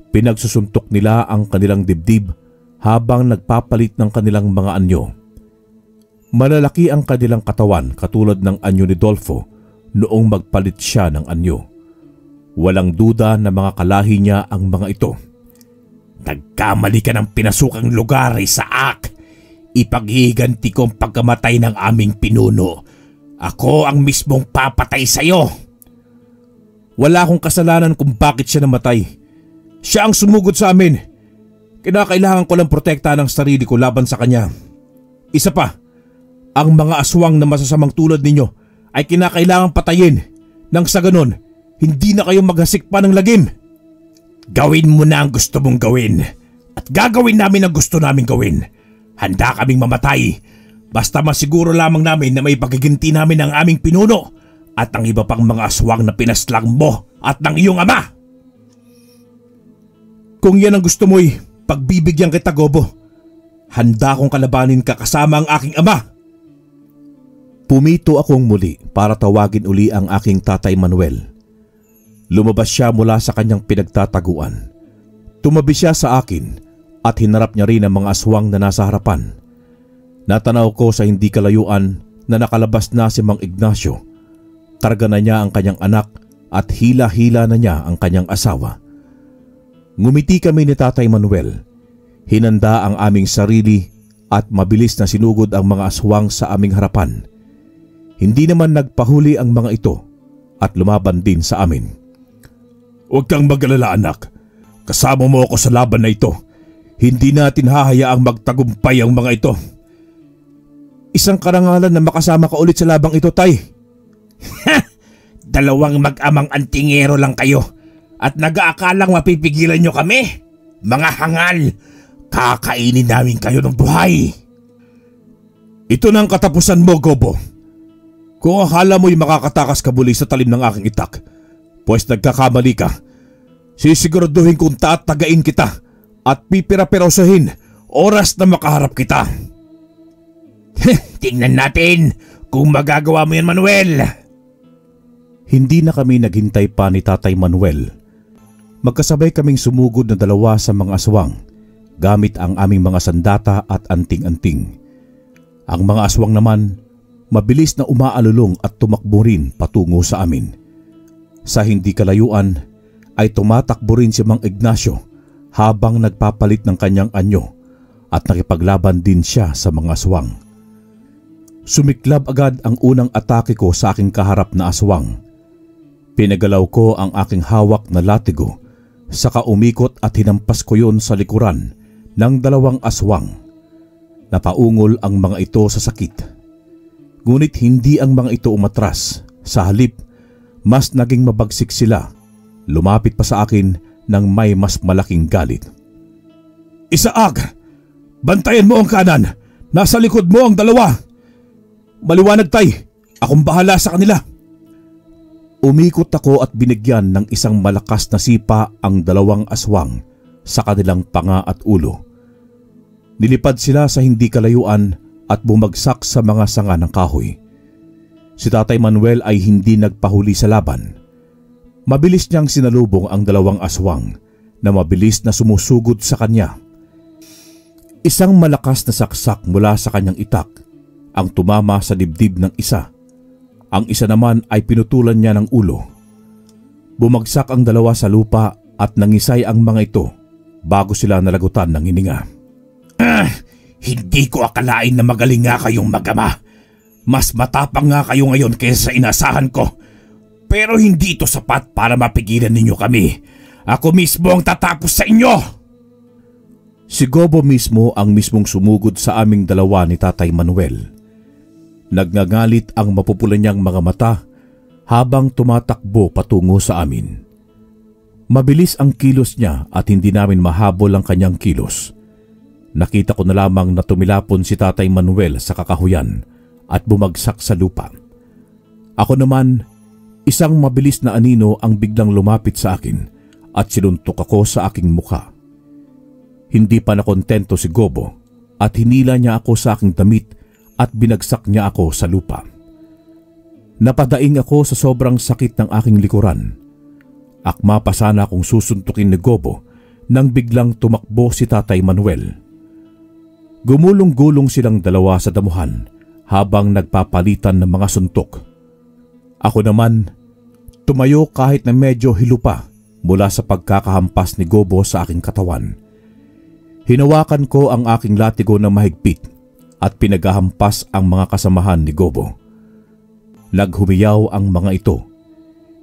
Pinagsusuntok nila ang kanilang dibdib habang nagpapalit ng kanilang mga anyo. Malalaki ang kanilang katawan katulad ng anyo ni Dolfo noong magpalit siya ng anyo. Walang duda na mga kalahi niya ang mga ito. Nagkamali ka ng pinasukang lugar, Isaac. Ipaghihiganti ko ang pagkamatay ng aming pinuno. Ako ang mismong papatay sa'yo. Wala akong kasalanan kung bakit siya namatay. Siya ang sumugod sa amin. Kinakailangan ko lang protektahan ang sarili ko laban sa kanya. Isa pa, ang mga aswang na masasamang tulad ninyo ay kinakailangang patayin. Nang sa ganon, hindi na kayo maghasik pa ng lagim. Gawin mo na ang gusto mong gawin at gagawin namin ang gusto namin gawin. Handa kaming mamatay basta masiguro lamang namin na may pagiginti namin ang aming pinuno at ang iba pang mga aswang na pinaslang mo at ng iyong ama. Kung yan ang gusto mo'y pagbibigyan kita, Gobo. Handa akong kalabanin ka kasama ang aking ama. Pumito akong muli para tawagin uli ang aking tatay Manuel. Lumabas siya mula sa kanyang pinagtataguan. Tumabi siya sa akin at hinarap niya rin ang mga aswang na nasa harapan. Natanaw ko sa hindi kalayuan na nakalabas na si Mang Ignacio. Karga na niya ang kanyang anak at hila-hila na niya ang kanyang asawa. Ngumiti kami ni Tatay Manuel. Hinanda ang aming sarili at mabilis na sinugod ang mga aswang sa aming harapan. Hindi naman nagpahuli ang mga ito at lumaban din sa amin. Huwag kang mag-alala, anak. Kasama mo ako sa laban na ito. Hindi natin hahayaang magtagumpay ang mga ito. Isang karangalan na makasama ka ulit sa labang ito, Tay. Dalawang mag-amang antingero lang kayo at nag-aakalang mapipigilan nyo kami? Mga hangal, kakainin namin kayo ng buhay. Ito na ang katapusan mo, Gobo. Kung akala mo'y makakatakas ka muli sa talim ng aking itak, pues nagkakamali ka. Sisiguraduhin kong tatagain kita at pipira-pirosahin oras na makaharap kita. Tingnan natin kung magagawa mo yan, Manuel. Hindi na kami naghintay pa ni Tatay Manuel. Magkasabay kaming sumugod na dalawa sa mga aswang gamit ang aming mga sandata at anting-anting. Ang mga aswang naman mabilis na umaalulong at tumakbo rin patungo sa amin. Sa hindi kalayuan ay tumatakbo rin si Mang Ignacio habang nagpapalit ng kanyang anyo at nakipaglaban din siya sa mga aswang. Sumiklab agad ang unang atake ko sa aking kaharap na aswang. Pinagalaw ko ang aking hawak na latigo, saka umikot at hinampas ko yun sa likuran ng dalawang aswang. Napaungol ang mga ito sa sakit. Ngunit hindi ang mga ito umatras. Sa halip, mas naging mabagsik sila. Lumapit pa sa akin ng may mas malaking galit. Isaac! Bantayan mo ang kanan! Nasa likod mo ang dalawa! Maliwanag, Tay! Akong bahala sa kanila! Umikot ako at binigyan ng isang malakas na sipa ang dalawang aswang sa kanilang panga at ulo. Nilipad sila sa hindi kalayuan at bumagsak sa mga sanga ng kahoy. Si Tatay Manuel ay hindi nagpahuli sa laban. Mabilis niyang sinalubong ang dalawang aswang na mabilis na sumusugod sa kanya. Isang malakas na saksak mula sa kanyang itak ang tumama sa dibdib ng isa. Ang isa naman ay pinutulan niya ng ulo. Bumagsak ang dalawa sa lupa at nangisay ang mga ito bago sila nalagutan ng hininga. Hindi ko akalain na magaling nga kayong mag-ama. Mas matapang nga kayo ngayon kaysa sa inasahan ko. Pero hindi ito sapat para mapigilan ninyo kami. Ako mismo ang tatapos sa inyo. Si Gobo mismo ang mismong sumugod sa aming dalawa ni Tatay Manuel. Nagngangalit ang mapupula niyang mga mata habang tumatakbo patungo sa amin. Mabilis ang kilos niya at hindi namin mahabol ang kanyang kilos. Nakita ko na lamang na tumilapon si Tatay Manuel sa kakahuyan at bumagsak sa lupa. Ako naman, isang mabilis na anino ang biglang lumapit sa akin at sinuntok ako sa aking mukha. Hindi pa nakontento si Gobo at hinila niya ako sa aking damit at binagsak niya ako sa lupa. Napadaing ako sa sobrang sakit ng aking likuran. Akma pa sana akong susuntukin ni Gobo nang biglang tumakbo si Tatay Manuel. Gumulong-gulong silang dalawa sa damuhan habang nagpapalitan ng mga suntok. Ako naman, tumayo kahit na medyo hilupa mula sa pagkakahampas ni Gobo sa aking katawan. Hinawakan ko ang aking latigo na mahigpit at pinaghahampas ang mga kasamahan ni Gobo. Naghumiyaw ang mga ito.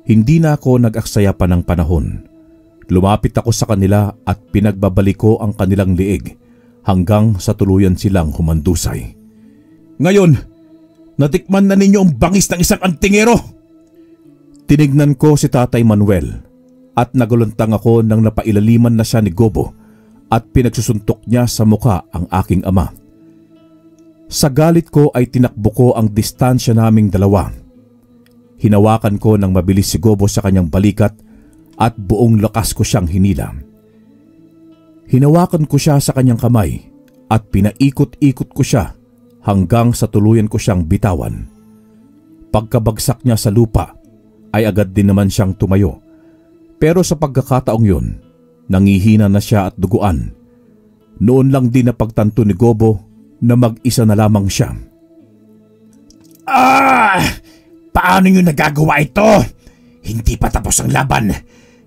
Hindi na ako nag-aksaya pa ng panahon. Lumapit ako sa kanila at pinagbabalik ko ang kanilang liig hanggang sa tuluyan silang humandusay. Ngayon, natikman na ninyo ang bangis ng isang antingero. Tinignan ko si Tatay Manuel at naguluntang ako nang napailaliman na siya ni Gobo at pinagsusuntok niya sa muka ang aking ama. Sa galit ko ay tinakbo ko ang distansya naming dalawa. Hinawakan ko ng mabilis si Gobo sa kanyang balikat at buong lakas ko siyang hinila. Hinawakan ko siya sa kanyang kamay at pinaikot-ikot ko siya hanggang sa tuluyan ko siyang bitawan. Pagkabagsak niya sa lupa ay agad din naman siyang tumayo. Pero sa pagkakataong yun, nangihina na siya at duguan. Noon lang din napagtanto ni Gobo na mag-isa na lamang siya. Paano nyo nagagawa ito? Hindi pa tapos ang laban.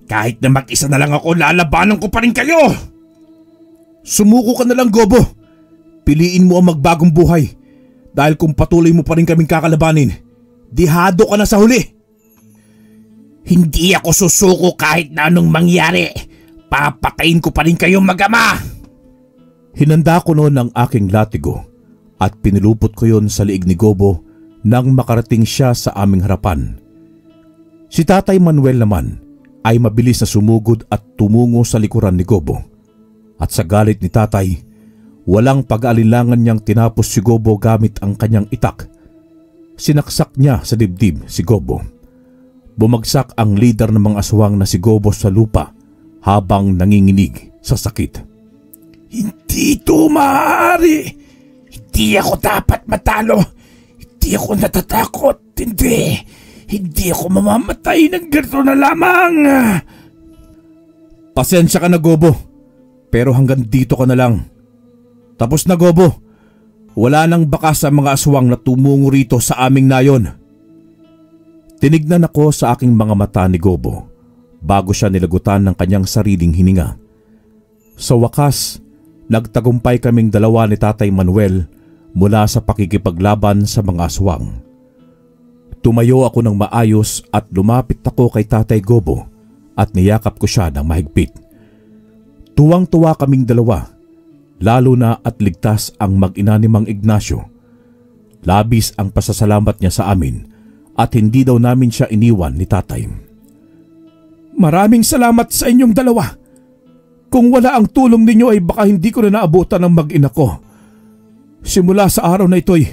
Kahit na mag-isa na lang ako, lalabanan ko pa rin kayo. Sumuko ka na lang, Gobo. Piliin mo ang magbagong buhay. Dahil kung patuloy mo pa rin kaming kakalabanin, dihado ka na sa huli. Hindi ako susuko kahit na anong mangyari. Papatayin ko pa rin kayong mag-ama. Hinanda ko noon ang aking latigo at pinilupot ko yon sa liig ni Gobo nang makarating siya sa aming harapan. Si Tatay Manuel naman ay mabilis na sumugod at tumungo sa likuran ni Gobo. At sa galit ni Tatay, walang pag-alinlangan niyang tinapos si Gobo gamit ang kanyang itak. Sinaksak niya sa dibdib si Gobo. Bumagsak ang lider ng mga aswang na si Gobo sa lupa habang nanginginig sa sakit. Hindi ito maaari. Hindi ako dapat matalo. Hindi ako natatakot. Hindi ako mamamatay ng ganito na lamang. Pasensya ka na, Gobo. Pero hanggang dito ka na lang. Tapos na, Gobo. Wala nang bakas sa mga aswang na tumungo rito sa aming nayon. Tinignan ako sa aking mga mata ni Gobo bago siya nilagutan ng kanyang sariling hininga. Sa wakas, nagtagumpay kaming dalawa ni Tatay Manuel mula sa pakikipaglaban sa mga aswang. Tumayo ako ng maayos at lumapit ako kay Tatay Gobo at niyakap ko siya ng mahigpit. Tuwang-tuwa kaming dalawa, lalo na at ligtas ang mag-ina ni Mang Ignacio. Labis ang pasasalamat niya sa amin at hindi daw namin siya iniwan ni Tatay. Maraming salamat sa inyong dalawa. Kung wala ang tulong ninyo ay baka hindi ko na naabutan ang mag-ina ko. Simula sa araw na ito'y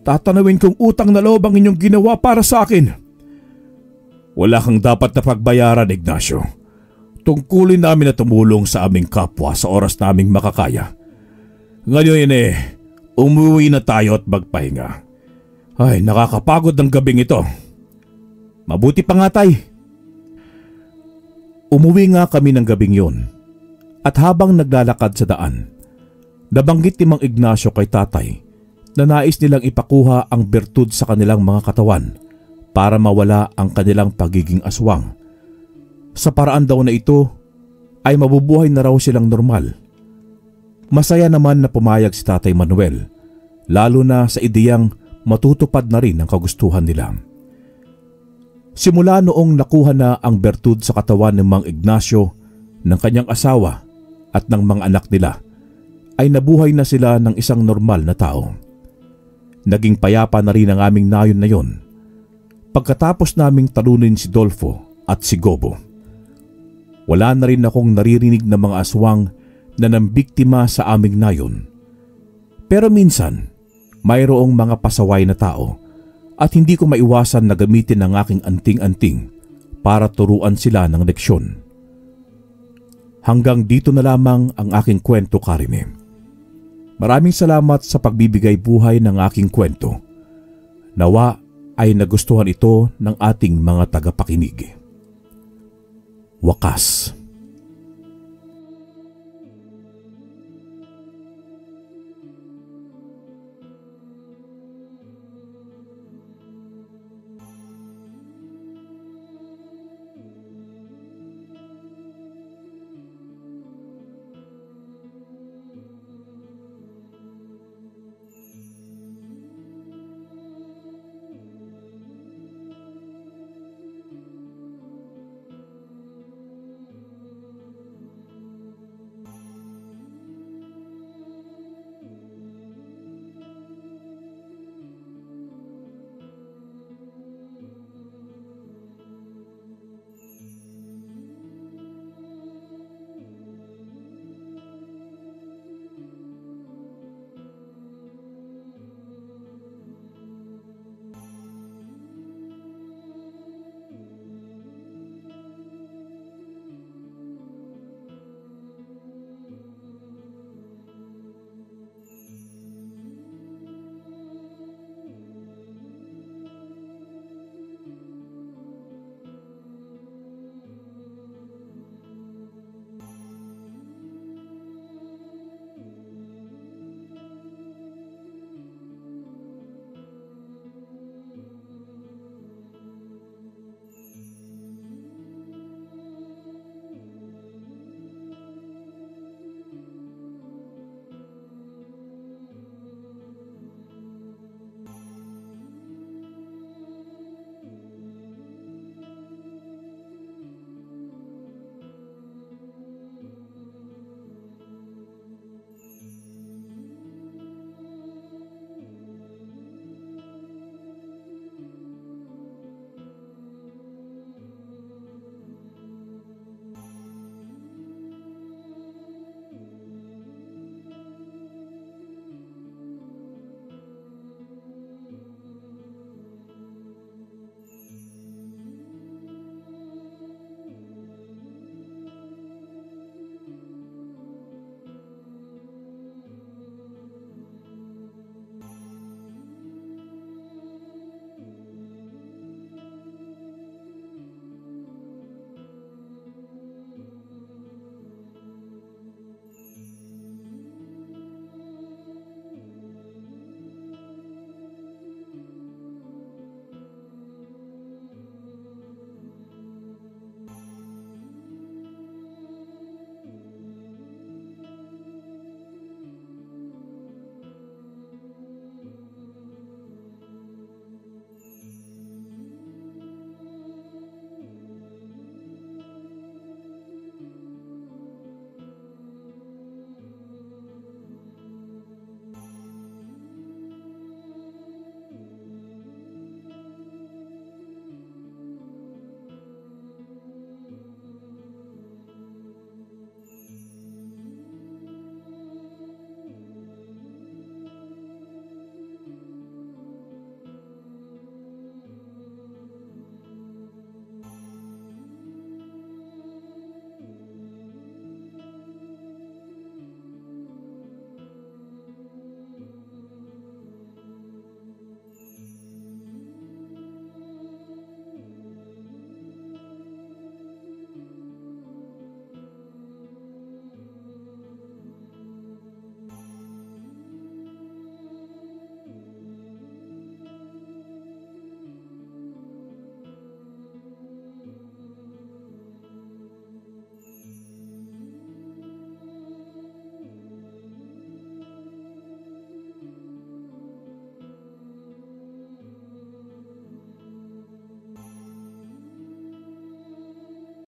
tatanawin kong utang na loob ang inyong ginawa para sa akin. Wala kang dapat na pagbayaran, Ignacio. Tungkulin namin na tumulong sa aming kapwa sa oras naming makakaya. Ngayon umuwi na tayo at magpahinga. Ay, nakakapagod ang gabing ito. Mabuti pa nga, Tay. Umuwi nga kami ng gabing yon. At habang naglalakad sa daan, nabanggit ni Mang Ignacio kay Tatay na nais nilang ipakuha ang bertud sa kanilang mga katawan para mawala ang kanilang pagiging aswang. Sa paraan daw na ito, ay mabubuhay na raw silang normal. Masaya naman na pumayag si Tatay Manuel, lalo na sa ideyang matutupad na rin ang kagustuhan nila. Simula noong nakuha na ang bertud sa katawan ng Mang Ignacio, ng kanyang asawa at ng mga anak nila, ay nabuhay na sila ng isang normal na tao. Naging payapa na rin ang aming nayon na yon pagkatapos naming talunin si Dolfo at si Gobo. Wala na rin akong naririnig na mga aswang na nambiktima sa aming nayon. Pero minsan, mayroong mga pasaway na tao at hindi ko maiwasan na gamitin ang aking anting-anting para turuan sila ng leksyon. Hanggang dito na lamang ang aking kwento, Karine. Maraming salamat sa pagbibigay buhay ng aking kwento. Nawa ay nagustuhan ito ng ating mga tagapakinig. Wakas.